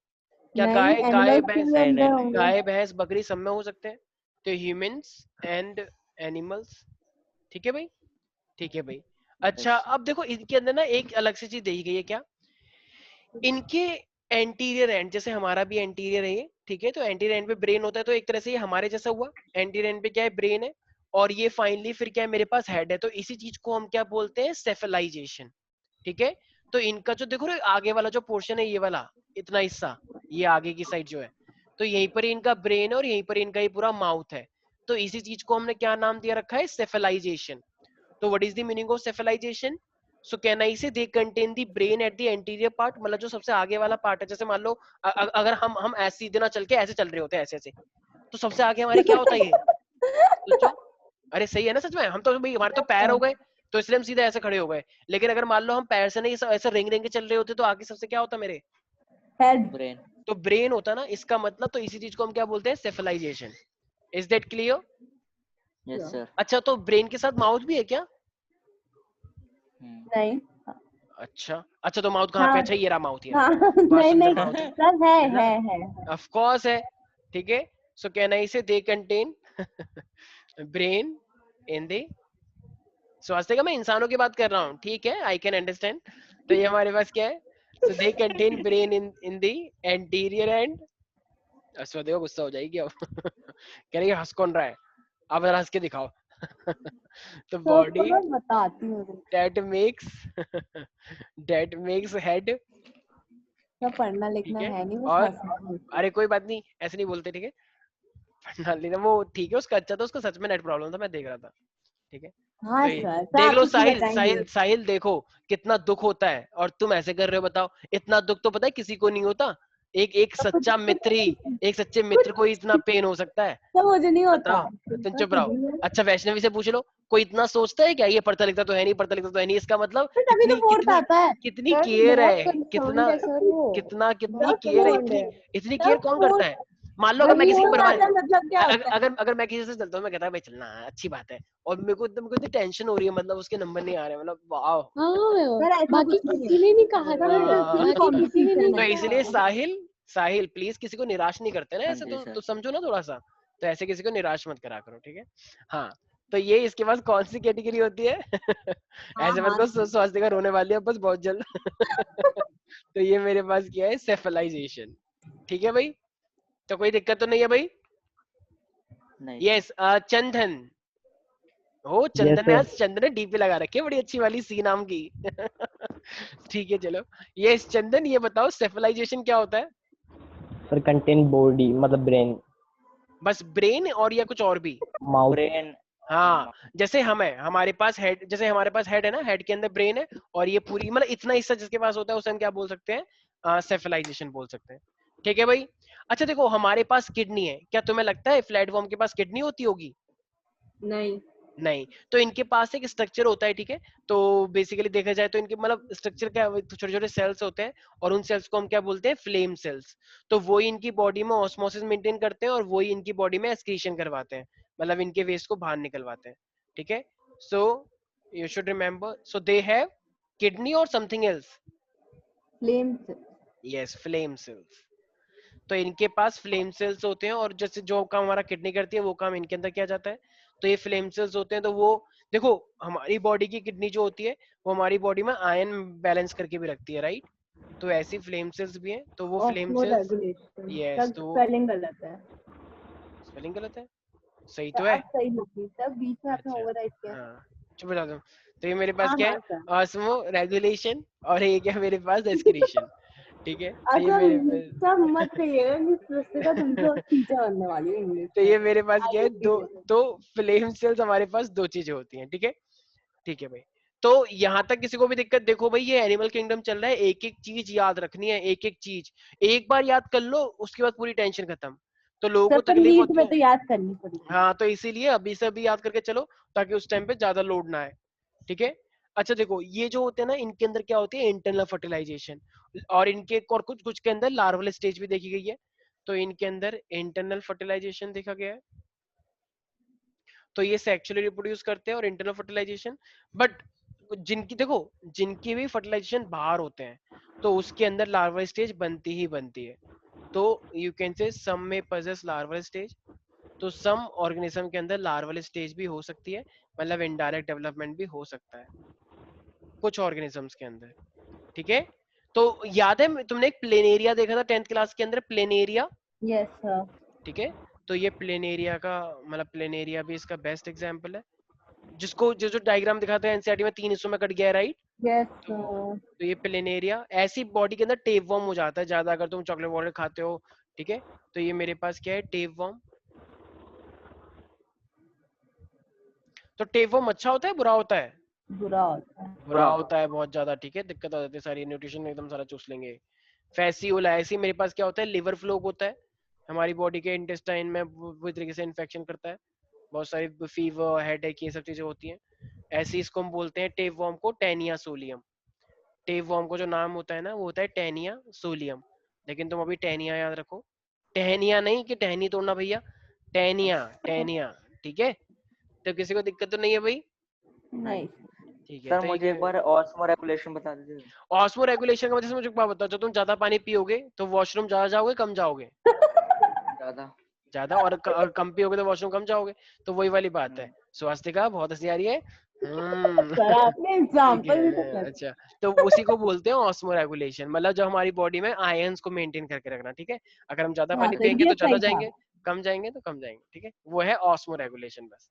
क्या नहीं, गाय गाय एनिमल्स के भैंस, भी नहीं अंदर नहीं होंगे। गाय भैंस बकरी सब में हो सकते हैं? तो ह्यूमंस एंड एनिमल्स। ठीक है भाई, ठीक है भाई। अच्छा, यस अब देखो इनके अंदर ना एक अलग सी चीज देखी गई है। क्या? इनके एंटीरियर एंड, जैसे हमारा भी एंटीरियर है ये, ठीक है, तो एंटीरियर एंड पे ब्रेन होता है, तो एक तरह से ये हमारे जैसा हुआ। एंटीरियर एंड पे क्या है, ब्रेन है, और ये फाइनली फिर क्या है, मेरे पास हेड है। तो इसी चीज को हम क्या बोलते हैं, सेफलाइजेशन। ठीक है, तो इनका जो देखो रे, आगे वाला जो पोर्शन है, ये वाला इतना हिस्सा, ये आगे की साइड जो है, तो यहीं पर ही इनका ब्रेन है, और यहीं पर इनका ये पूरा माउथ है। तो इसी चीज को हमने क्या नाम दिया रखा है, सेफलाइजेशन। तो what is the meaning of cephalization? So can I say they contain the brain at the anterior part, मतलब जो सबसे आगे वाला पार्ट है। जैसे मान लो अगर हम ऐसे सीधे ना चल के ऐसे चल रहे होते हैं, ऐसे ऐसे, तो सबसे आगे हमारे क्या होता है ये? सोचो। अरे सही है ना, सच में हम तो भाई, हमारे तो पैर हो गए, तो इसलिए हम सीधे ऐसे खड़े हो गए। लेकिन अगर मान लो हम पैर से नहीं ऐसे रेंग रेंग के चल रहे होते, तो आगे सबसे क्या होता मेरे? हेड। ब्रेन। तो ब्रेन होता ना, इसका मतलब। तो इसी चीज को हम क्या बोलते हैं, cephalization. Is that clear? Yes sir. अच्छा, तो ब्रेन के साथ माउथ भी है क्या? नहीं। अच्छा अच्छा, तो माउथ कहाँ पे? हाँ अच्छा, ये रहा माउथ, ये हाँ। रहा, बड़ा नहीं सुंदर नहीं माउथ है सर, है है ना? है है। ऑफ कोर्स है। ठीक है, सो can I say they contain brain in the स्वास्थ्य का, मैं इंसानों की बात कर रहा हूँ, ठीक है, आई कैन अंडरस्टैंड। तो ये हमारे पास क्या है, so they contain brain in the anterior end, देखो गुस्सा हो जाएगी अब कह रही है हंस कौन रहा है, अब जरा हंस के दिखाओ तो तो उसको बॉडी मैं बताती हूँ। that makes that makes head। क्या पढ़ना ठीक लिखना है, है नहीं, बस और हंसना है। अरे कोई बात नहीं, ऐसे नहीं बोलते, ठीक है पढ़ना लिखना वो ठीक है, उसका अच्छा था, उसका सच में नेट प्रॉब्लम था, मैं देख रहा था। ठीक है, हाँ तो ये सर, देख आप लो, किसी साहिल बताएंगे। साहिल साहिल, देखो कितना दुख होता है, और तुम ऐसे कर रहे हो, बताओ। इतना दुख तो पता है किसी को नहीं होता, एक एक तो कुछ सच्चा मित्र ही, एक सच्चे मित्र को ही कुछ इतना पेन हो सकता है। तो मुझे नहीं होता। बताओ, तुम तो चुप खुद रहो। ही है। अच्छा, वैष्णवी से पूछ लो, कोई इतना सोचता है क्या, ये पढ़ता लिखता तो है नहीं, पढ़ता लिखता तो है नहीं, इसका मतलब तो तभी तो कितनी फोर्थ कितनी आता है। कितनी सर केयर बहुत है, कंसर्न कितना है सर, वो कितनी बहुत केयर है, कंसर्न इतनी है इतनी सर। केयर कौन करता फोर्थ, है? मान लो अगर मैं वही किसी की फोर्थ परवाह, आता है मतलब क्या होता है। अगर अगर मैं किसी से चलता हूँ, मैं कहता है भाई चलना अच्छी बात है, और मेरे को इतनी टेंशन हो रही है, मतलब उसके नंबर नहीं आ रहे, मतलब वाह। हाँ, सर ऐसा बाकी कुछ नहीं है किसी ने नहीं कहा सर, था, ये तो स्किल बाकी किसी ने नहीं कंपटीशन तो है। इसलिए कहा। साहिल, साहिल प्लीज किसी को निराश नहीं करते ना हाँ ऐसे, जी तो सर। समझो ना थोड़ा सा। तो ऐसे किसी को निराश मत करा करो, ठीक है। हाँ, तो ये इसके पास कौन सी कैटेगरी होती है हाँ ऐसे मत हाँ। को स्वास्थ्य का रोने वाली है बस बहुत जल्द तो ये मेरे पास क्या है, सेफलाइजेशन। ठीक है भाई, तो कोई दिक्कत तो नहीं है भाई? नहीं सर। यस, चंदन। हो, यस चंदन ने सर। आज चंदन ने डीपी लगा रखी है बड़ी अच्छी वाली, सी नाम की ठीक है, चलो। यस चंदन, ये बताओ सेफलाइजेशन क्या होता है? सर कंटेन बॉडी मतलब ब्रेन, बस ब्रेन, और या कुछ और भी? माउथ। ब्रेन। हाँ, जैसे हम है, हमारे पास हेड, जैसे हमारे पास हेड है ना, हेड के अंदर ब्रेन है, और ये पूरी मतलब इतना हिस्सा जिसके पास होता है उसे हम क्या बोल सकते हैं, सेफलाइजेशन बोल सकते हैं। ठीक है भाई। अच्छा देखो, हमारे पास किडनी है, क्या तुम्हें लगता है फ्लैटफॉर्म के पास किडनी होती होगी? नहीं। नहीं। तो इनके पास एक स्ट्रक्चर होता है, ठीक है। तो बेसिकली देखा जाए तो इनके मतलब स्ट्रक्चर क्या, छोटे छोटे सेल्स होते हैं, और उन सेल्स को हम क्या बोलते हैं, फ्लेम सेल्स। तो वो ही इनकी बॉडी में ऑस्मोसिस मेंटेन करते हैं, और वो ही इनकी बॉडी में एक्सक्रीशन करवाते हैं, मतलब इनके वेस्ट को बाहर निकलवाते हैं। ठीक है, so you should remember, so they have kidney और something else. Flame. Yes, flame cells. तो इनके पास फ्लेम सेल्स होते हैं, और जैसे जो काम हमारा किडनी करती है वो काम इनके अंदर किया जाता है। तो ये फ्लेम सेल्स होते हैं, तो वो देखो हमारी बॉडी की किडनी जो होती है वो हमारी बॉडी में आयन बैलेंस करके भी रखती है, राइट? तो ऐसी फ्लेम सेल्स भी हैं, तो वो flame osmo cells, regulation yes, तब तो स्पेलिंग गलत है, स्पेलिंग गलत है, सही तो तो है। अब सही होगी, तब बीच में आपने अच्छा, ओवरराइट किया। हाँ, चुप बता दो। तो ये मेरे पास हाँ क्या हाँ है, सर। ऑस्मो रेगुलेशन, और ये क्या मेरे पास एक्सक्रीशन, ठीक है? तो ये अच्छा मेरे पास, सब मत कहिएगा कि स्वस्तिका तुमसे और टीचर बनने वाली है इंग्लिश तो में। ये मेरे पास क्या आई है, होप दो कि दो फ्लेम सेल्स हमारे पास दो चीजें होती हैं, ठीक है? ठीक है भाई। तो यहाँ तक किसी को भी दिक्कत, देखो भाई ये एनिमल किंगडम चल रहा है, एक एक चीज याद रखनी है, एक एक चीज एक बार याद कर लो, उसके बाद पूरी टेंशन खत्म। तो लोगों सर को पर तकलीफ नीट होती में है, तो याद करनी पड़ेगी। हाँ, तो इसीलिए अभी से अभी याद करके चलो, ताकि उस टाइम पे ज्यादा लोड ना आए, ठीक है? अच्छा देखो, ये जो होते हैं ना, इनके अंदर क्या होती है, इंटरनल फर्टिलाइजेशन, और इनके और कुछ कुछ के अंदर लार्वल स्टेज भी देखी गई है। तो इनके अंदर इंटरनल फर्टिलाइजेशन देखा गया है, तो ये सेक्सुअली रिप्रोड्यूस करते हैं और इंटरनल फर्टिलाइजेशन। बट जिनकी देखो, जिनकी भी फर्टिलाइजेशन बाहर होते हैं, तो उसके अंदर लार्वल स्टेज बनती ही बनती है। तो यू कैन से सम में पजेस लार्वल स्टेज, तो सम ऑर्गेनिज्म के अंदर लार्वल स्टेज भी हो सकती है, मतलब इनडायरेक्ट डेवलपमेंट भी हो सकता है कुछ ऑर्गेनिजम्स के अंदर, ठीक है? तो याद है तुमने एक प्लेनेरिया देखा था 10th क्लास के अंदर, प्लेनेरिया, यस सर। ठीक है? तो ये प्लेनेरिया का मतलब, प्लेनेरिया भी इसका बेस्ट एग्जांपल है, जिसको जो जो डायग्राम दिखाते हैं एनसीईआरटी में 3 हिस्सों में कट गया है, राइट? यस तो, सर। तो ये प्लेनेरिया ऐसी बॉडी के अंदर टेप वर्म हो जाता है ज्यादा, अगर तुम चॉकलेट वॉकलेट खाते हो, ठीक है? तो ये मेरे पास क्या है, टेप वर्म। तो टेप वर्म अच्छा होता है बुरा होता है? बुरा होता है। बुरा होता है बहुत ज्यादा, ठीक है? दिक्कत आ जाती है सारी, न्यूट्रिशन एकदम सारा चूस लेंगे। फैसियोला, ऐसी मेरे पास क्या होता है, लिवर फ्लूक होता है हमारी बॉडी के इंटेस्टाइन में, पूरी तरीके से इन्फेक्शन करता है, बहुत सारी फीवर, हेडेक, ये सब चीजें होती हैं। ऐसे इसको हम बोलते हैं टेप वर्म को टेनिया सोलियम। टेप वर्म को जो नाम होता है ना, वो होता है टेनिया सोलियम, लेकिन तुम अभी टेनिया याद रखो, टहनिया नहीं कि टहनी तोड़ना भैया, टेनिया, टेनिया, ठीक है? तो किसी को दिक्कत तो नहीं है भाई? नहीं। ठीक है, सर तो मुझे एक बार ऑस्मो रेगुलेशन बता दीजिए। ऑस्मो रेगुलेशन की वजह से मुझे एक बात बताओ, जब तुम ज्यादा पानी पियोगे तो वॉशरूम ज्यादा जाओगे कम जाओगे? ज्यादा। ज्यादा, और कम पियोगे तो वॉशरूम कम जाओगे, तो वही वाली बात है। स्वास्थ्य बहुत हंसी आ रही है। सर आपने ठीक एग्जांपल भी तो है, कर। अच्छा, तो उसी को बोलते हैं ऑस्मो रेगुलेशन, मतलब जो हमारी बॉडी में आयंस को मेंटेन करके रखना, ठीक है? अगर हम ज्यादा हाँ पानी तो पियेंगे ये तो ज्यादा सही था। जाएंगे, कम जाएंगे तो कम जाएंगे, ठीक है? वो है ऑस्मो रेगुलेशन, बस।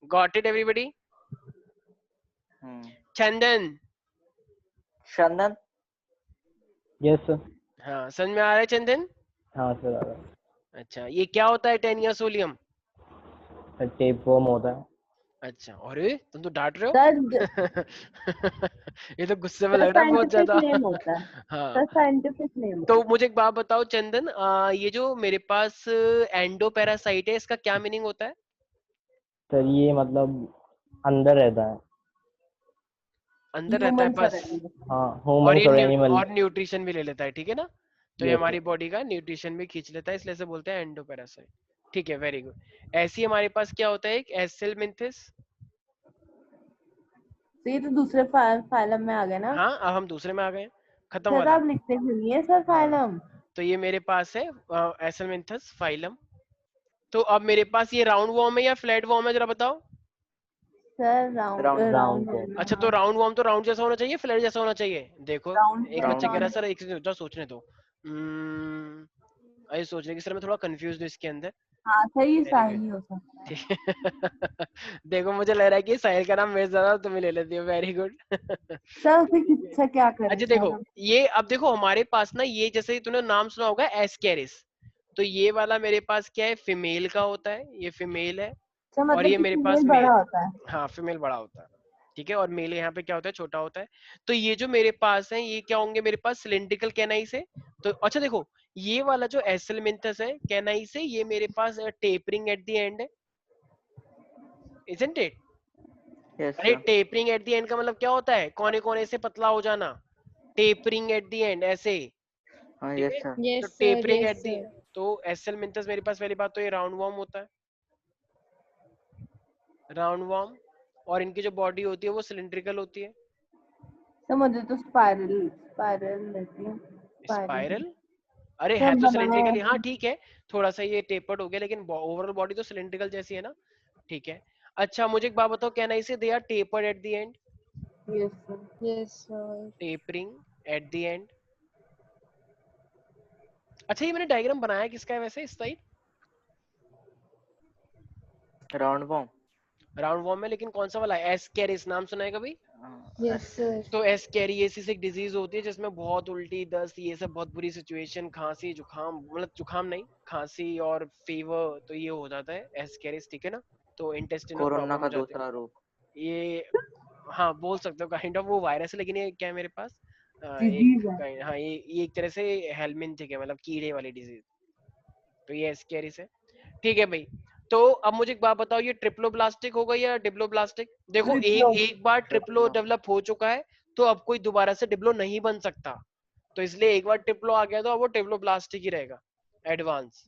Got it everybody? Chandan, Chandan. Yes sir. हाँ, समझ में आ रहा है चंदन? हाँ सर आ रहा है। अच्छा, ये क्या होता है Taenia solium? Sir tape worm होता है। अच्छा, अरे तुम तो डांट रहे सर हो। ये तो गुस्से में सर लग रहा है बहुत साइंटिफिक ज्यादा। नेम होता है। हाँ, सर साइंटिफिक नेम तो होता मुझे एक बात बताओ चंदन, ये जो मेरे पास एंडोपैरासाइट है, इसका क्या मीनिंग होता है? सर ये मतलब अंदर रहता है। है। अंदर रहता है ह्यूमन बस, सर। हाँ, और ह्यूमंस और एनिमल। और न्यूट्रिशन भी ले लेता है, ठीक है ना? तो ये यस सर। हमारी बॉडी का न्यूट्रिशन भी खींच लेता है, इसलिए से बोलते हैं एंडोपैरासाइट, ठीक है? Very good. ऐसी हमारे पास क्या होता है, एक एसेलमिंथिस। तो ये तो दूसरे फाइलम में आ गए ना। हाँ, अब हम दूसरे में आ गए, खत्म सर वाला। आप लिखते क्यों नहीं है सर हाँ, फाइलम। तो ये मेरे पास है एसेलमिंथस फाइलम। तो अब मेरे पास ये राउंड वॉर्म है या फ्लैट वॉर्म है, जरा बताओ? Sir round round round round अच्छा, तो राउंड वॉर्म तो राउंड जैसा होना चाहिए, फ्लैट जैसा होना चाहिए? देखो, राउंड एक बच्चे कह रहा राउंड। है सर, एक सेकंड सोचने दो। अरे सोचने की, सर मैं थोड़ा कंफ्यूज हूँ इसके अंदर। हाँ सर ये वेरी गुड, साहिल हो सकता है। ठीक है। देखो मुझे लग रहा है कि साहिल का नाम मेरे ज्यादा तुम्हें ले लेती हो, वेरी गुड। सर फिर सर क्या करें अच्छा सर देखो, हम। ये अब देखो हमारे पास ना, ये जैसे तूने नाम सुना होगा एस्केरिस, तो ये वाला मेरे पास क्या है, फीमेल का होता है, ये फीमेल है, सर और मतलब ये कि मेरे पास फीमेल मेल। बड़ा होता है। हाँ, फीमेल बड़ा होता है, ठीक है? और मेल यहाँ पे क्या होता है, छोटा होता है। तो ये जो मेरे पास है, ये क्या होंगे मेरे पास, सिलिंड्रिकल कैनाई से। तो अच्छा देखो, ये वाला जो एसेलमिंथस है कैनाई से, ये मेरे पास टेपरिंग एट द एंड है, इजंट इट? यस अरे sir. Tapering at the and का मतलब क्या होता है, कोने कोने से पतला हो जाना, टेपरिंग एट द एंड, ऐसे, हाँ ठीक यस है? सर। तो yes sir, tapering yes at the, sir. तो एसेलमिंथस मेरे पास, पहली बात तो ये राउंड वॉर्म होता है, राउंड वॉर्म, और इनकी जो बॉडी होती है वो सिलिंड्रिकल होती है। सर मुझे तो स्पाइरल स्पाइरल रहती है। Spiral spiral? अरे है सर तो बनाए सिलिंड्रिकल, हाँ ऐसे। ठीक है, थोड़ा सा ये टेपर्ड हो गया, लेकिन ओवरऑल बॉडी तो सिलिंड्रिकल जैसी है ना, ठीक है? अच्छा मुझे एक बात बताओ, can I say they are tapered at the end? Yes, sir. Yes, sir. Tapering at the end. अच्छा ये मैंने डायग्राम बनाया किसका है वैसे इस side? Round bomb. Roundworm में, लेकिन कौन सा वाला है? एस्केरिस नाम सुना है कभी? Yes, sir. तो एस्केरियोसिस एक डिजीज होती है जिसमें बहुत उल्टी, दस्त, ये सब बहुत बुरी सिचुएशन, खांसी, जुकाम, मतलब जुकाम नहीं, खांसी और फीवर, तो ये हो जाता है एस्केरिस, ठीक है ना? तो इंटेस्टाइन में कोरोना प्रॉब्लम का हो जाती दूसरा रूप। है ये। हाँ बोल सकते हो, काइंड ऑफ वो वायरस है, लेकिन ये क्या है मेरे पास Disease है। हाँ ये एक तरह से हेलमिंथिक है, मतलब कीड़े वाली डिजीज। तो ये एस्केरिस है, ठीक है भाई। तो अब मुझे एक बात बताओ, ये ट्रिप्लोब्लास्टिक होगा या डिप्लोब्लास्टिक? देखो Triplo. एक बार ट्रिप्लो ट्रिप्लो। डेवलप हो चुका है तो अब कोई दोबारा से डिप्लो नहीं बन सकता, तो इसलिए एक बार ट्रिप्लो आ गया तो अब वो ट्रिप्लोब्लास्टिक ही रहेगा, एडवांस,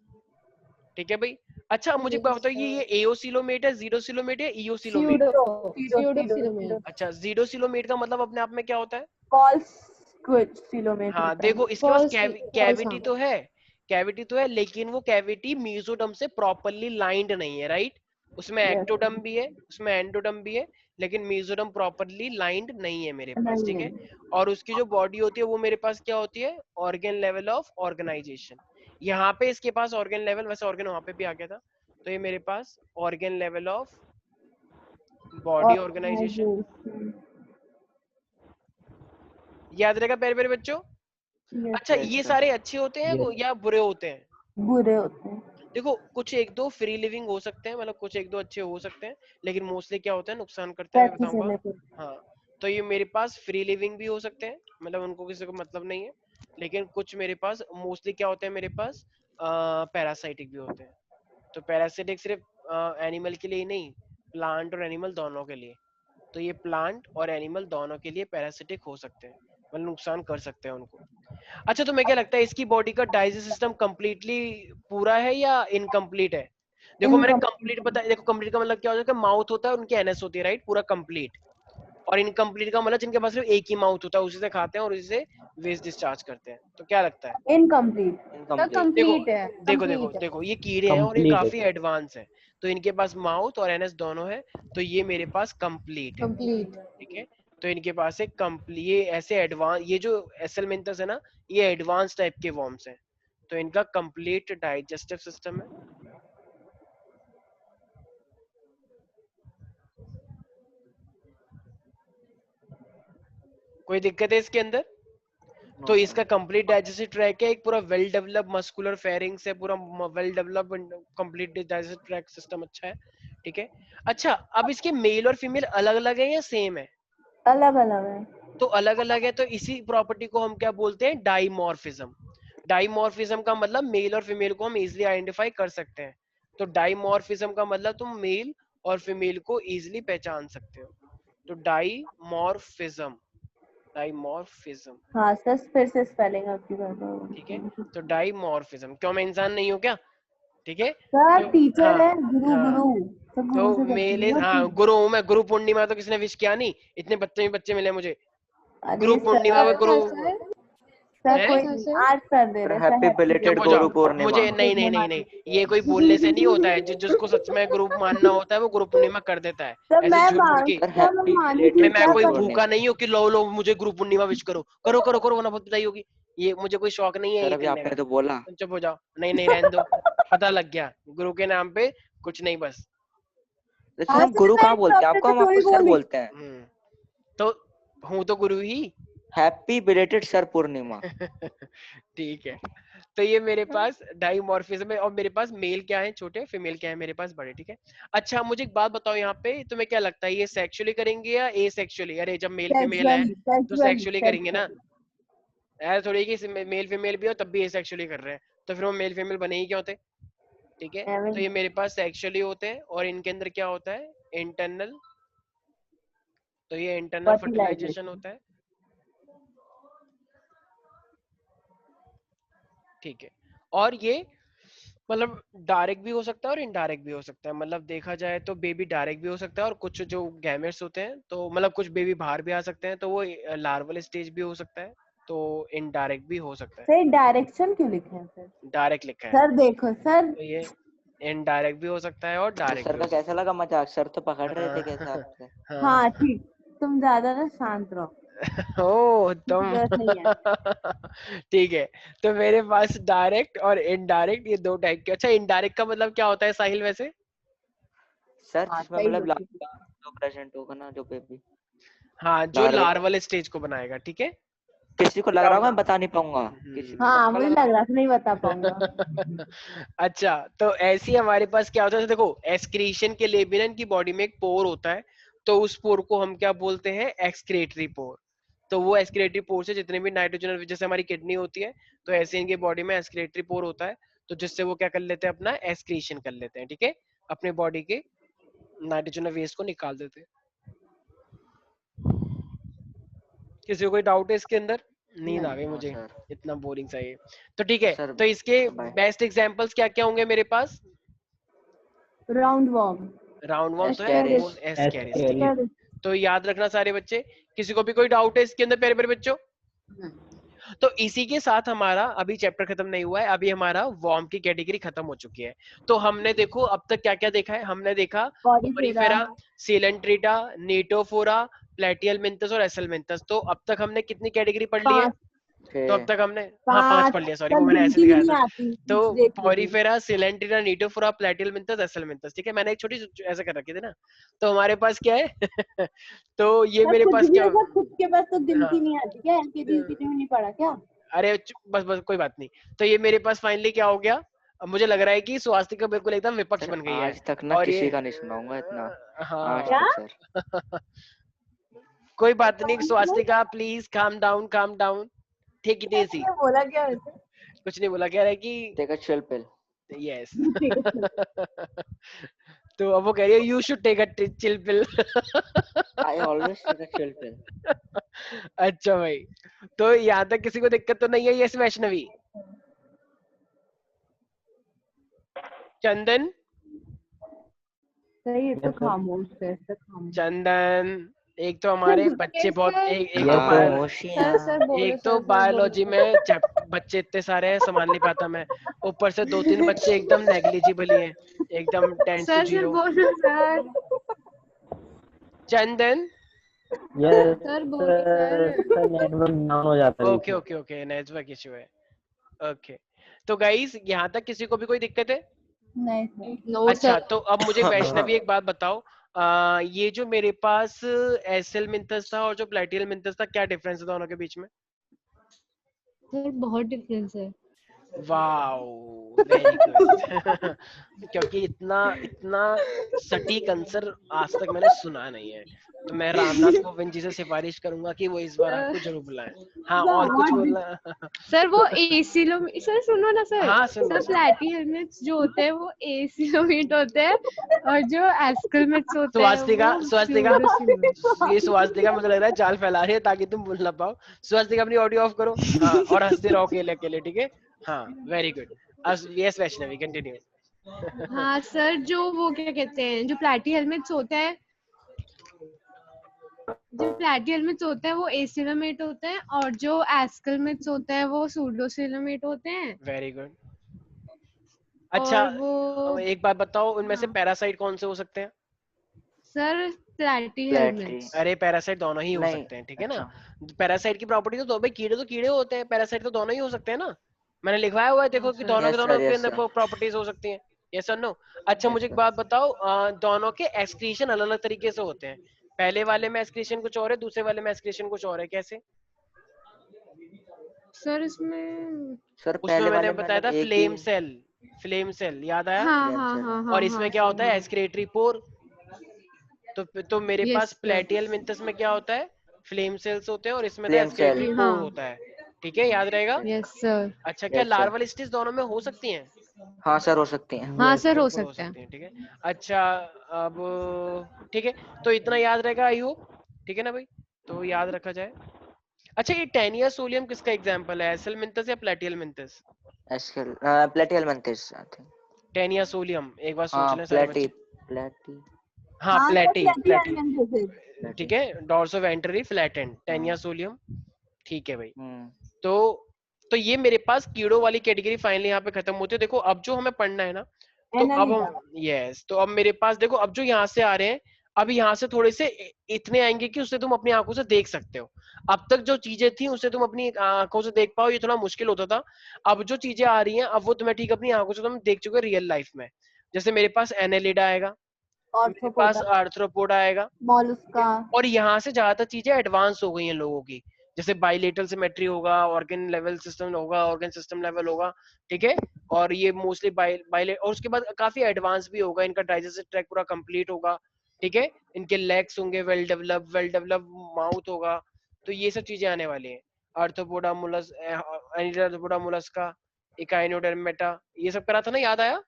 ठीक है भाई। अच्छा अब मुझे एक बात Yes, बताओ, ये sir. एओसिलोमेट है, जीरोसिलोमेट है, इओसिलोमेट? Pseudo-Philomet. अच्छा जीरोसिलोमेट का मतलब अपने आप में क्या होता है? False Philomet हाँ होता है। देखो इसके पास False, false कैविटी हाँ. तो है, कैविटी तो है, लेकिन वो कैविटी मीजोडर्म से प्रॉपरली लाइंड नहीं है, राइट? उसमें Yes. एक्टोडर्म भी है, उसमें एंडोडर्म भी है, लेकिन मीजोडर्म प्रॉपरली लाइंड नहीं है मेरे पास, ठीक है? नहीं। और उसकी जो बॉडी होती है वो मेरे पास क्या होती है? Organ level of organization. यहाँ पे इसके पास ऑर्गन लेवल, वैसे ऑर्गन वहां पे भी आ गया था, तो ये मेरे पास organ level of body organization. Organization. याद रहेगा प्यारे प्यारे बच्चों? Yes. अच्छा यस ये सर। सारे अच्छे होते हैं Yes. या बुरे होते हैं? बुरे होते हैं। देखो कुछ एक दो फ्री लिविंग हो सकते हैं, मतलब कुछ एक दो अच्छे हो सकते हैं, लेकिन मोस्टली क्या होता है, नुकसान करते हैं, मैं पैसे से बताऊंगा। लेकर। हाँ तो ये मेरे पास फ्री लिविंग भी हो सकते हैं, मतलब उनको किसी को मतलब नहीं है, लेकिन कुछ मेरे पास मोस्टली क्या होते हैं, मेरे पास पैरासाइटिक भी होते हैं। तो पैरासिटिक सिर्फ एनिमल के लिए ही नहीं, प्लांट और एनिमल दोनों के लिए। तो ये प्लांट और एनिमल दोनों के लिए पैरासिटिक हो सकते हैं, मतलब नुकसान कर सकते हैं उनको। अच्छा तुम्हें क्या लगता है इसकी बॉडी का डाइजेस्ट सिस्टम कंप्लीटली पूरा है या इनकम्प्लीट है? देखो मैंने कंप्लीट Incomplete. बताया, देखो कंप्लीट का मतलब क्या होता है कि माउथ होता है और उनकी एनएस होती है, राइट? पूरा कंप्लीट। और इनकम्प्लीट का मतलब जिनके पास सिर्फ एक ही माउथ होता है, उसी से खाते हैं और उसी से वेस्ट डिस्चार्ज करते हैं। तो क्या लगता है? Incomplete. Sir, incomplete. देखो complete है. देखो देखो Complete है. देखो ये कीड़े हैं और ये कंप्लीट है काफी सर। एडवांस है, तो इनके पास माउथ और एनएस दोनों है, तो ये मेरे पास कंप्लीट है, Complete. ठीक है? तो इनके पास एक कंप्लीट, ये ऐसे एडवांस, ये जो एसेलमेंथस है ना, ये एडवांस टाइप के वॉर्म्स हैं, तो इनका कंप्लीट डाइजेस्टिव सिस्टम है। कोई दिक्कत है इसके अंदर? तो इसका कंप्लीट डाइजेस्टिव ट्रैक है, एक पूरा वेल डेवलप मस्कुलर फेरिंग्स है, पूरा well develop complete digestive track system अच्छा है, ठीक है? अच्छा अब इसके मेल और फीमेल अलग अलग है या सेम है? अलग अलग है। तो अलग अलग है, तो इसी प्रॉपर्टी को हम क्या बोलते हैं? डाइमॉर्फिज्म। डाइमॉर्फिज्म का मतलब मेल और फीमेल को हम इजिली आइडेंटिफाई कर सकते हैं। तो डाइमॉर्फिज्म का मतलब तुम मेल और फीमेल को इजिली पहचान सकते हो। तो डाइमॉर्फिज्म, डाइमॉर्फिज्म, हाँ सर, फिर से स्पेलिंग आपकी कर दो। ठीक है? तो डाइमॉर्फिज्म, क्यों मैं इंसान नहीं हूँ क्या? ठीक है? सर तो टीचर हाँ है, गुरु हाँ, गुरु। सर तो गुरु से मेल करती हाँ हूँ। गुरु हूँ मैं, गुरु पूर्णिमा तो किसने विश किया नहीं, इतने बच्चे मिले मुझे, गुरु अरे पूर्णिमा में सर, गुरु सर है। कोई हाँ, नहीं, सर. आज कर दे रहे सर। हैप्पी हैप्पी बिलेटेड चुप हो गुरु जाओ, पूर्णिमा। मुझे नहीं, ये कोई बोलने से नहीं होता है, जिसको सच में गुरु मानना होता है वो गुरु पूर्णिमा कर देता है, सर ऐसे मैं झूठ मूठ मान की। सर सर मैं हैप्पी मानी थी, बिलेटेड मैं क्या गुरु कोई कर। भूखा पूर्णिमा। नहीं हूँ कि लो मुझे गुरु पूर्णिमा विश करो, करो वरना बहुत पिटाई होगी, ये मुझे कोई शौक नहीं है सर ये अभी करने आपने का। तो बोला। तुम चुप हो जाओ, नहीं रहने दो, पता लग गया गुरु के नाम पे कुछ नहीं बस। तो सर हाँ हम सर, गुरु मैं कहाँ इस बोलते हैं? टॉपिक आपको पे हम थोड़ी आपको सर बोली। बोलते हैं। तो हूँ तो गुरु ही। हैप्पी बिलेटेड सर पूर्णिमा। ठीक है, तो ये मेरे पास डाइमॉर्फिज्म है, और मेरे पास मेल क्या है छोटे, फीमेल क्या है मेरे पास बड़े, ठीक है? अच्छा मुझे एक बात बताओ, यहाँ पे तुम्हें क्या लगता है ये सेक्सुअली करेंगे या ए सेक्सुअली? अरे जब मेल फीमेल है सेक्सुअली तो सेक्सुअली सेक्सुअली करेंगे ना, सेक्सुअली। ऐसा थोड़ी कि मेल फीमेल भी हो तब भी ए सेक्सुअली कर रहे हैं, तो फिर वो मेल फीमेल बने ही क्या होते? ठीक है, तो ये मेरे पास सेक्सुअली होते हैं, और इनके अंदर क्या होता है? इंटरनल, तो ये इंटरनल फर्टिलाइजेशन फर्टिलाइजेशन। होता है, ठीक है? और ये मतलब डायरेक्ट भी हो सकता है और इनडायरेक्ट भी हो सकता है, मतलब देखा जाए तो बेबी डायरेक्ट भी हो सकता है, और कुछ जो गैमेट्स होते हैं तो मतलब कुछ बेबी बाहर भी आ सकते हैं, तो वो लार्वल स्टेज भी हो सकता है, तो इनडायरेक्ट भी हो सकता है। सर डायरेक्शन क्यों लिखे हैं सर? डायरेक्ट लिखा है सर देखो सर, तो ये इनडायरेक्ट भी हो सकता है और तो डायरेक्ट सर भी का हो सकता कैसा लगा मजाक? सर तो पकड़ रहे थे है। कैसे आपसे? हाँ हाँ ठीक, तुम ज्यादा ना शांत रहो, ओ तुम जरूरत नहीं है। ठीक है। तो मेरे पास डायरेक्ट और इनडायरेक्ट ये दो टाइप के। अच्छा इनडायरेक्ट का मतलब क्या होता है साहिल वैसे? सर हाँ जिसमें सही मतलब होती लार्वा जो प्रेजेंट होगा ना, जो बेबी हाँ जो लार्वे का। लार्वल स्टेज को बनाएगा, ठीक है। किसी को लग रहा होगा मैं बता नहीं पाऊंगा, किसी को हाँ, पक्का मुझे लग रहा लग रहा था नहीं बता पाऊंगा। अच्छा तो ऐसी हमारे पास क्या होता है, देखो एक्सक्रीशन के लिए भी ना इनकी बॉडी में एक पोर होता है, तो उस पोर को हम क्या बोलते हैं, एक्सक्रेटरी पोर। तो वो एक्सक्रेटरी पोर से जितने भी नाइट्रोजन, जैसे हमारी किडनी होती है तो ऐसे इनके बॉडी में एक्सक्रेटरी पोर होता है, तो जिससे वो क्या कर लेते हैं, अपना एक्सक्रीशन कर लेते हैं, ठीक है, अपने बॉडी के नाइट्रोजन वेस्ट को निकाल देते हैं। किसी को कोई डाउट है इसके अंदर? नींद आ गई हाँ मुझे, सर। इतना बोरिंग सा ये। तो ठीक है, सर तो इसके बाय। बेस्ट एग्जांपल्स क्या क्या होंगे मेरे पास? राउंड वॉर्म, राउंड वॉर्म तो है, एस्केरिस। कौन एस्केरिस, ठीक है। एस्केरिस। तो याद रखना सारे बच्चे। किसी को भी कोई डाउट है इसके अंदर प्यारे प्यारे बच्चों? तो इसी के साथ हमारा अभी चैप्टर खत्म नहीं हुआ है, अभी हमारा वॉर्म की कैटेगरी खत्म हो चुकी है। तो हमने देखो अब तक क्या क्या देखा है, हमने देखा पॉलीफेरा, पॉरीफेरा, सिलेंट्रिटा, नेटोफोरा, प्लेटियलमिंथस और एसलमिंथस। तो अब तक हमने कितनी कैटेगरी पढ़ ली है? 5 तो अब तक हमने, हाँ 5 5 पढ़ लिया, सॉरी सर वो मैंने ऐसे गिनती भी दिखाया नहीं था। आती, तो देख लीजिए। पॉरीफेरा, सिलेंट्रिटा, नेटोफोरा, प्लेटियलमिंथस, एसलमिंथस, ठीक है, मैंने एक छोटी ऐसा कर रखी थी ना। तो हमारे पास क्या है तो ये सर मेरे कुछ पास भी क्या, ऐसा खुद के पास तो हाँ गिनती नहीं आती क्या? एलकेजी यूकेजी में नहीं पढ़ा क्या? अरे बस बस कोई बात नहीं। तो ये मेरे पास फाइनली क्या हो गया, अब मुझे लग रहा है कि स्वास्तिका बिल्कुल एकदम विपक्ष सर बन गई है। आज तक ना और ये किसी का नहीं सुनाऊंगा इतना, आज हाँ क्या? तक सर। कोई बात नहीं Swastika, please calm down calm down, take it easy. तुमने बोला क्या वैसे? कुछ नहीं बोला, कह रहा है कि take a chill pill. Yes ठीक है, चलो। तो अब वो कह रही है you should take a chill pill. I always take a chill pill. अच्छा भाई, तो यहाँ तक किसी को दिक्कत तो नहीं है? यस वैष्णवी, चंदन, सही है, तो Yes, sir. खामोश है, सब खामोश। चंदन, एक तो हमारे बच्चे बहुत, सर एक तो खामोशियां। सर बोलो एक तो सर बायोलॉजी बोलो में बच्चे इतने सारे हैं संभाल नहीं पाता मैं, ऊपर से 2-3 बच्चे एकदम नेग्लिजिबल ही हैं, एकदम 10 to सर 0। बोलो सर चंदन, Yes, सर बोलो sir. Sir sir network down हो जाता है बीच ओके में। ओके ओके, नेटवर्क इशू है। ओके, तो गाइस यहाँ तक किसी को भी कोई दिक्कत है? नहीं सर, नो अच्छा सर तो अब मुझे वैष्णवी एक बात बताओ, ये जो मेरे पास एसएल मिंथस था और जो प्लेटियल मिंथस था, क्या डिफरेंस है दोनों के बीच में? सर बहुत डिफरेंस है। वाओ वेरी गुड क्योंकि इतना इतना सटीक आंसर आज तक मैंने सुना नहीं है, तो मैं रामनाथ कोविंद जी से सिफारिश करूंगा कि वो इस बार आपको जरूर बुलाएं। हाँ और कुछ बोलना? सर वो एसिलोमीट, सर सुनो ना सर, हाँ सुन सर लो सुन। प्लैटी हेलमेट्स जो होते हैं वो एसिलोमीट होते हैं और जो एस्कलमेट्स होते हैं स्वास्तिका, वो स्वास्तिका, स्यूडोसिलोमेट। ये स्वास्तिका मुझे लग रहा है जाल फैला रही है ताकि तुम बोल ना पाओ। स्वास्तिका अपनी ऑडियो ऑफ करो, हाँ और हंसते रहो अकेले अकेले, ठीक है। हाँ very good, yes Vaishnavi continue. हाँ सर, जो वो क्या कहते हैं, जो प्लैटी हेलमेट्स होते हैं, जो प्लैटी हेलमेट्स होते हैं वो एसिलोमेट होते हैं और जो एस्कलमेट्स होते हैं वो सूडोसिलोमेट होते हैं। Very good. अच्छा और वो एक बात बताओ, उनमें से हाँ पैरासाइट कौन से हो सकते हैं? सर प्लैटी प्लेटरी। हेलमेट्स। अरे पैरासाइट दोनों ही हो नहीं। सकते हैं, ठीक है ना। अच्छा। पैरासाइट की प्रॉपर्टी तो दो भाई, कीड़े तो कीड़े होते हैं, पैरासाइट तो दोनों ही हो सकते हैं ना। मैंने लिखवाया हुआ है देखो कि दोनों के यस दोनों सर, के यस अंदर सर, प्रॉपर्टीज हो सकती हैं। यस और नो? अच्छा मुझे यस एक सर। बात बताओ, दोनों के एक्सक्रीशन अलग अलग तरीके से होते हैं, पहले वाले में एक्सक्रीशन कुछ और है, दूसरे वाले में एक्सक्रीशन कुछ और है, कैसे? सर इसमें सर उसमें पहले मैंने वाले में बताया था मतलब एक ही। फ्लेम सेल, फ्लेम सेल याद आया? हाँ फ्लेम हाँ सेल। हाँ और हाँ इसमें हाँ क्या होता सर है, हाँ। एक्सक्रेटरी पोर। तो मेरे यस पास सर। प्लेटियल मिंथस में क्या होता है, फ्लेम सेल्स होते हैं, और इसमें था फ्लेम सेल। एक्सक्रेटरी पोर हाँ होता है, ठीक है, याद रहेगा। Yes sir. अच्छा क्या यस सर। लार्वल स्टेज दोनों में हो सकती हैं? हाँ सर, हो सकती हैं। हाँ Yes, सर हो बिल्कुल हो सकता है। सकती हैं, ठीक है। अच्छा अब ठीक है, तो इतना याद रहेगा आई होप, ठीक है ना भाई, तो याद रखा जाए। अच्छा ये टेनिया सोलियम किसका एग्जांपल है, एसल मिंथस या प्लेटियल मिंथस? एस्केल प्लेटियल मंथिस आई थिंक। टेनिया सोलियम, एक बार सोच हाँ लें सारे प्लेटी, बच्चे। प्लेटी, हाँ हाँ सर, प्लेटी प्लेटी प्लेटी, हेलमेंथेसिस। ठीक प्लेटी। है, डॉर्सो वेंट्रली फ्लैटेंड, टेनिया हाँ। सोलियम, ठीक है भाई। हम्म। तो तो ये मेरे पास कीड़ों वाली कैटेगरी फाइनली यहाँ पे खत्म होती है। देखो अब जो हमें पढ़ना है ना, तो अब एनालिडा। हम यस, तो अब मेरे पास देखो, अब जो यहाँ से आ रहे हैं, अब यहाँ से थोड़े से इतने आएंगे कि उससे तुम अपनी आंखों से देख सकते हो। अब तक जो चीजें थी उससे तुम अपनी आंखों से देख पाओ, ये थोड़ा मुश्किल होता था। अब जो चीजें आ रही हैं अब वो तुम्हें ठीक अपनी आंखों से तुम देख चुके रियल लाइफ में। जैसे मेरे पास एनालिडा आएगा, मेरे पास ऑर्थ्रोपोडा, आर्थ्रोपोडा आएगा, मॉलस्का। और यहाँ से ज्यादातर चीजें एडवांस हो गई हैं लोगों की। जैसे बाइलेटरल सिमेट्री होगा, ऑर्गन लेवल सिस्टम होगा, ऑर्गन सिस्टम लेवल होगा, ठीक है। और ये मोस्टली बाइले, और उसके बाद काफी एडवांस भी होगा, इनका डाइजेस्टिव ट्रैक पूरा कंप्लीट होगा, ठीक है। इनके लेग्स होंगे वेल डेवलप माउथ होगा। तो ये सब चीजें आने वाली हैं। आर्थ्रोपोडा मुलस, आर्थ्रोपोडा मुलस्का, इकाइनोडर्मेटा, ये सब करा था ना, याद आया?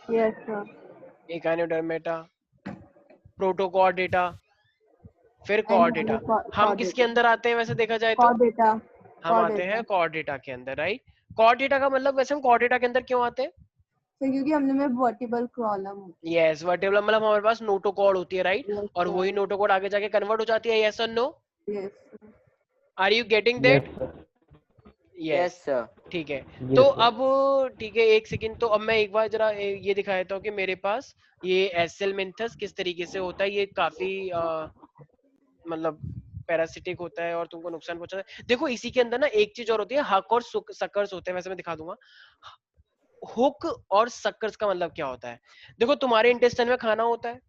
Yes sir. इकाइनोडर्मेटा, प्रोटोकॉर्डेटा, फिर कॉर्डेटा। हम किसके कॉर्डेटा। अंदर आते हैं वैसे देखा जाए तो? कॉर्डेटा। हम आते हैं कॉर्डेटा के अंदर, राइट। कॉर्डेटा का मतलब, वैसे हम कॉर्डेटा के अंदर क्यों आते हैं? तो क्योंकि हमने में वर्टिबल कॉलम। यस, वर्टिब्रल मतलब हमारे पास नोटोकॉर्ड होती है, राइट। यस और वही सर। नोटोकॉर्ड आगे जाके कन्वर्ट हो जाती है, यस और no? Yes. Are you getting yes that? Sir. Yes, yes sir. ठीक है। तो यस सर। अब ठीक है, एक सेकंड, तो अब मैं एक बार जरा ये दिखा देता हूँ कि मेरे पास ये एसेलमिंथस किस तरीके से होता है। ये काफी मतलब पैरासिटिक होता है और तुमको नुकसान पहुंचाता है। देखो इसी के अंदर ना एक चीज और होती है, हक और सकर्स होते हैं, वैसे मैं दिखा दूंगा। हुक और सकर्स का मतलब क्या होता है? देखो तुम्हारे इंटेस्टाइन में खाना होता है,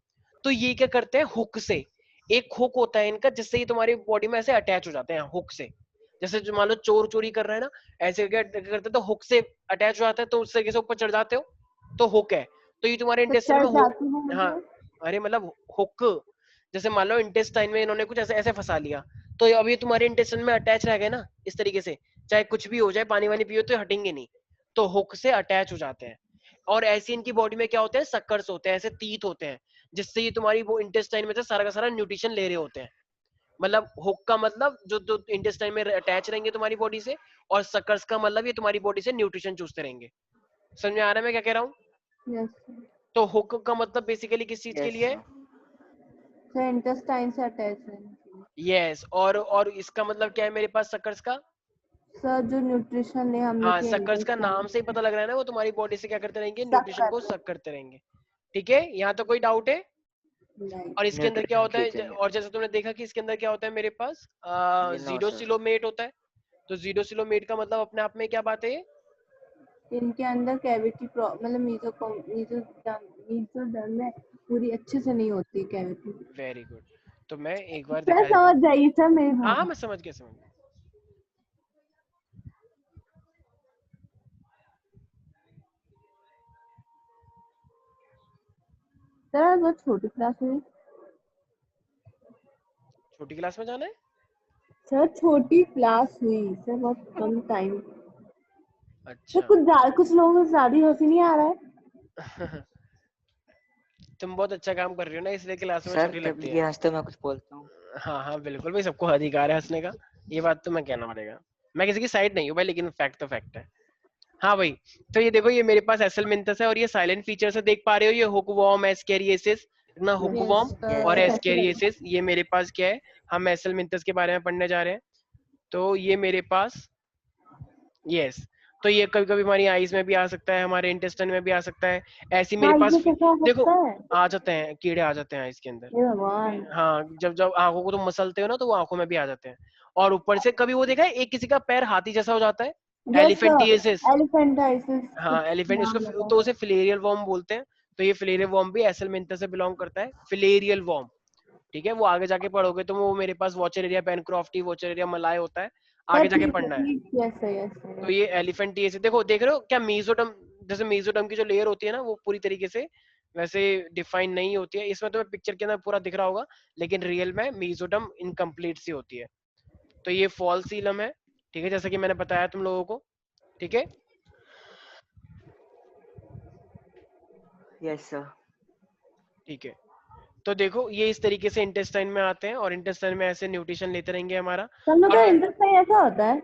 तो ये क्या करते हैं, हुक से, एक हुक होता है इनका, जिससे ये तुम्हारी बॉडी में ऐसे अटैच हो जाते हैं हुक से। जैसे जो मान लो चोर चोरी कर रहे हैं ना, ऐसे क्या करते हैं, तो हुक से अटैच हो जाता है, तो उस तरीके से ऊपर चढ़ जाते हो, तो हुक है। तो ये तुम्हारे तो इंटेस्टाइन चढ़ में हुक, जाती हूँ हाँ, मतलब। अरे मतलब हुक, जैसे मान लो इंटेस्टाइन में इन्होंने कुछ ऐसे ऐसे फंसा लिया, तो अब ये तुम्हारे इंटेस्टाइन में अटैच रह गए ना इस तरीके से, चाहे कुछ भी हो जाए, पानी वानी पियो तो ये हटेंगे नहीं, तो हुक से अटैच हो जाते हैं। और ऐसे इनकी बॉडी में क्या होते हैं, सक्कर्स होते हैं, ऐसे तीत होते हैं, जिससे ये तुम्हारी वो इंटेस्टाइन में से सारा का सारा न्यूट्रिशन ले रहे होते हैं। मतलब हुक का मतलब जो जो इंटेस्टाइन में अटैच रहेंगे तुम्हारी बॉडी से, और सक्कर्स का मतलब ये तुम्हारी बॉडी से न्यूट्रिशन चूसते रहेंगे। समझ में आ रहा है मैं क्या कह रहा हूँ? यस तो हुक का मतलब बेसिकली किस चीज के यस लिए है? सर। सर। इंटेस्टाइन से अटैच है। यस, और इसका मतलब क्या है मेरे पास सक्कर्स का? सर जो न्यूट्रिशन ले हम हाँ, लेके सक्कर्स का नाम से ही पता लग रहा है ना, वो तुम्हारी बॉडी से क्या करते रहेंगे, सक न्यूट्रिशन को करते सक करते रहेंगे। ठीक है, यहाँ तो कोई डाउट है? नहीं। और इसके अंदर क्या न्यूट्रिशन होता है, खींचेंगे। और जैसे तुमने देखा कि इसके अंदर क्या होता है मेरे पास, ये नो जीरो सर। सिलोमेट होता है। तो जीरो सिलोमेट का मतलब अपने आप में क्या बात है ये? इनके अंदर कैविटी मतलब मीजोडर्म में पूरी अच्छे से नहीं होती कैविटी। Very good. तो मैं एक बार सर दिखा देता समझ हूँ। जाइए सर मेरी हाँ हाँ, बात। मैं समझ गया, समझ गया। सर बहुत छोटी क्लास हुई। छोटी क्लास में जाना है? सर छोटी क्लास हुई सर, बहुत कम टाइम। सर अच्छा। कुछ लोगों को ज्यादा हंसी नहीं आ रहा है। तुम बहुत अच्छा काम कर रही हो ना, इसलिए क्लासों में सर छोटी जब लगती ये है। हंसते मैं कुछ बोलता हूँ। हाँ हाँ बिल्कुल भाई, सबको अधिकार है हंसने का, ये बात तो मैं कहना पड़ेगा। मैं किसी की साइड नहीं हूँ भाई, लेकिन फैक्ट तो फैक्ट है। हाँ भाई, तो ये देखो, ये मेरे पास एसेलमिंथस है, और ये साइलेंट फीचर से देख पा रहे हो, ये हुकवॉर्म, एस्केरिएसिस, ना हुकवॉर्म यस और यस। एस्केरिएसिस, ये मेरे पास क्या है, हम एसेलमिंथस के बारे में पढ़ने जा रहे हैं। तो ये मेरे पास, यस, तो ये कभी कभी हमारी आईज में भी आ सकता है, हमारे इंटेस्टाइन में भी आ सकता है। ऐसी मेरे हाँ पास ये कैसा हो देखो, सकता है। आ जाते हैं कीड़े, आ जाते हैं आईज के अंदर। हे भगवान। हाँ, जब जब आंखों को तुम मसलते हो ना, तो वो आंखों में भी आ जाते हैं। और ऊपर से कभी वो देखा है, एक किसी का पैर हाथी जैसा हो जाता है, यस सर। एलिफेंटिएसिस। एलिफेंटाइसिस कुछ हाँ, एलिफेंट, नाम उसको लगा तो है। उसे फिलेरियल वॉर्म बोलते हैं। तो ये फिलेरियल वॉर्म भी एसेलमिंथस से बिलोंग करता है, फिलेरियल वॉर्म। ठीक है, वो आगे जाके पढ़ोगे तो वो मेरे पास वॉचरेरिया पेनक्रॉफ्टी, वॉचरेरिया मलाय होता है, सर आगे जाके ठीक है पढ़ना है। ठीक। यस सर यस तो सर। ये एलिफेंटिएसिस, देखो देख रहे हो क्या, मीजोडर्म, जैसे मीजोडर्म की जो लेयर होती है ना, वो पूरी तरीके से वैसे डिफाइन नहीं होती है। इसमें तो पिक्चर के अंदर पूरा दिख रहा होगा, लेकिन रियल में मीजोडर्म इनकम्प्लीट सी होती है। तो ये फॉल सीलम है, ठीक है, जैसा कि मैंने बताया तुम लोगों को। ठीक है, यस सर। ठीक है। तो देखो ये इस तरीके से इंटेस्टाइन में आते हैं, और इंटेस्टाइन में ऐसे न्यूट्रिशन लेते रहेंगे हमारा। सर और मतलब इंटेस्टाइन ऐसा होता है।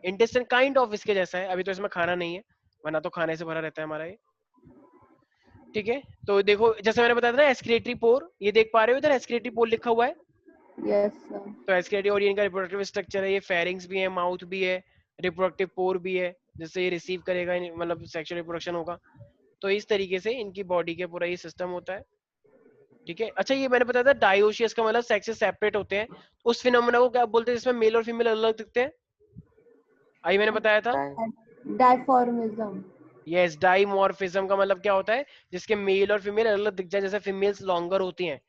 इंटेस्टाइन काइंड ऑफ इसके जैसा है, अभी तो इसमें खाना नहीं है, वरना तो खाने से भरा रहता है हमारा ये। ठीक है, तो देखो जैसे मैंने बताया था ना, एस्क्रेटरी पोर, ये देख पा रहे हो इधर, एस्क्रेटरी पोर लिखा हुआ है। Yes sir. तो एस्क्रेटरी, और ये इनका रिप्रोडक्टिव स्ट्रक्चर है, ये फेरिंग्स भी है, माउथ भी है, रिप्रोडक्टिव पोर भी है, जिससे ये रिसीव करेगा, मतलब सेक्सुअल रिप्रोडक्शन होगा। तो इस तरीके से इनकी बॉडी के पूरा ये सिस्टम होता है, ठीक है। अच्छा ये मैंने बताया था डायोशियस का मतलब सेक्सेस सेपरेट होते हैं, उस फिनोमेना को क्या बोलते हैं जिसमें मेल और फीमेल अलग दिखते हैं? आई मैंने बताया था, डायफॉर्मिज्म। यस। डाइमॉर्फिज्म का मतलब क्या होता है, जिसके मेल और फीमेल अलग दिख जाए, जैसे फीमेल्स लॉन्गर होती हैं,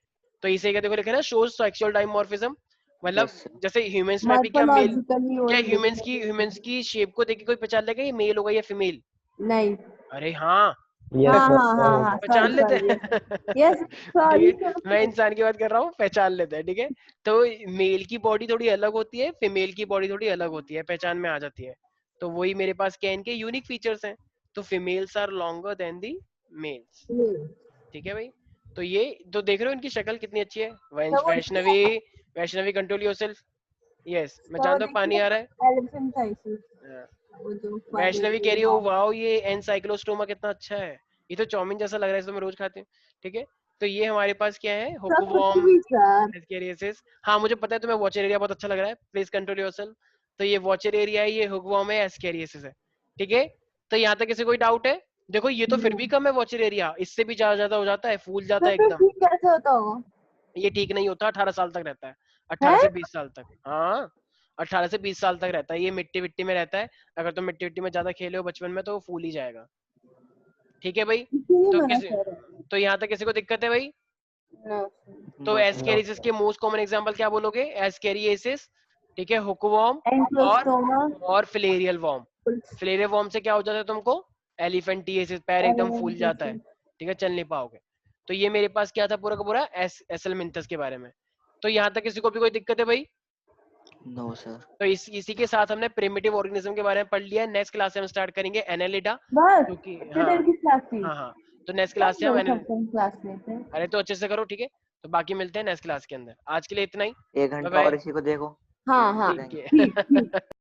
तो इसे क्या देखो लिखा है ना, शोज सेक्सुअल डाइमॉर्फिज्म, मतलब Yes, sir. जैसे ह्यूमंस में भी क्या मेल, मॉर्फोलॉजिकली वो क्या different ह्यूमंस की शेप को देख के कोई पहचान लेगा ये मेल होगा या फीमेल? नहीं। अरे हाँ, यस हाँ सर हाँ हाँ हाँ, पहचान सॉरी लेते सॉरी, हैं। यस सॉरी ठीक है, मैं इंसान की बात कर रहा हूँ, पहचान लेते हैं, ठीक है। तो मेल की बॉडी थोड़ी अलग होती है, फीमेल की बॉडी थोड़ी अलग होती है, पहचान में आ जाती है। तो वही मेरे पास क्या इनके यूनिक फीचर्स हैं। तो females are longer than the males, ठीक है भाई। तो ये तो देख रहे हो इनकी शक्ल कितनी अच्छी है। Vaishnavi, Vaishnavi control yourself. Yes, मैं जानता हूँ पानी आ रहा है। एलिफेंटाइसिस, हाँ। वो जो वैष्णवी कह रही हो वाओ ये एनसाइक्लोस्टोमा कितना अच्छा है, ये तो चाउमीन जैसा लग रहा है, इसको मैं रोज खाती हूँ, ठीक है। तो ये हमारे पास क्या है, हुकवॉर्म सर। एस्केरियसिस। हाँ मुझे पता है तुम्हें वॉचर एरिया बहुत अच्छा लग रहा है, प्लीज कंट्रोल योरसेल्फ। तो ये वॉचर एरिया है, ये हुकवॉर्म है, एस्केरियसिस है, ठीक है। तो यहाँ तक किसी कोई डाउट है? देखो ये तो फिर भी कम है वॉचर एरिया, इससे भी ज्यादा हो जाता है, फूल जाता है तो एकदम। ठीक कैसे होता होगा? ये ठीक नहीं होता, 18 साल तक रहता है, 18 है? से 20 साल तक। हाँ 18 से 20 साल तक रहता है, ये मिट्टी विट्टी में रहता है, अगर तुम मिट्टी विट्टी में ज्यादा खेले हो बचपन में तो वो फूल ही जाएगा, ठीक है भाई। इसीलिए तो मना किसी, कर रहा तो यहाँ तक किसी को दिक्कत है भाई? हूँ। तो No, sir. एस्केरियसिस के मोस्ट कॉमन एग्जांपल क्या बोलोगे? एस्केरियसिस, ठीक है, हुकवॉर्म एंक्लोस्टोमा, और फिलेरियल वॉर्म। फिलेरियल वॉर्म से क्या हो जाता है तुमको? एलिफेंटिएसिस, पैर एकदम फूल जाता है, ठीक है, चल नहीं पाओगे। तो ये मेरे पास क्या था पूरा का पूरा एसएलमिंथस के बारे में। तो यहाँ तक किसी को भी कोई दिक्कत है भाई? No, sir. तो इसी के साथ हमने प्रिमिटिव ऑर्गेनिज्म के बारे में पढ़ लिया। नेक्स्ट क्लास से हम स्टार्ट करेंगे एनालिडा, बस क्योंकि इतने हाँ देर की क्लास थी? हाँ हाँ, तो नेक्स्ट कब क्लास से हम बोल सकते हैं क्लास लेते हैं? अरे तो अच्छे से करो, ठीक है। तो बाकी मिलते हैं नेक्स्ट क्लास के अंदर, आज के लिए इतना ही, 1 बाय घंटा और बाय, इसी को देखो, हाँ हाँ, हो जाएंगे। ठीक ठीक है। ठीक।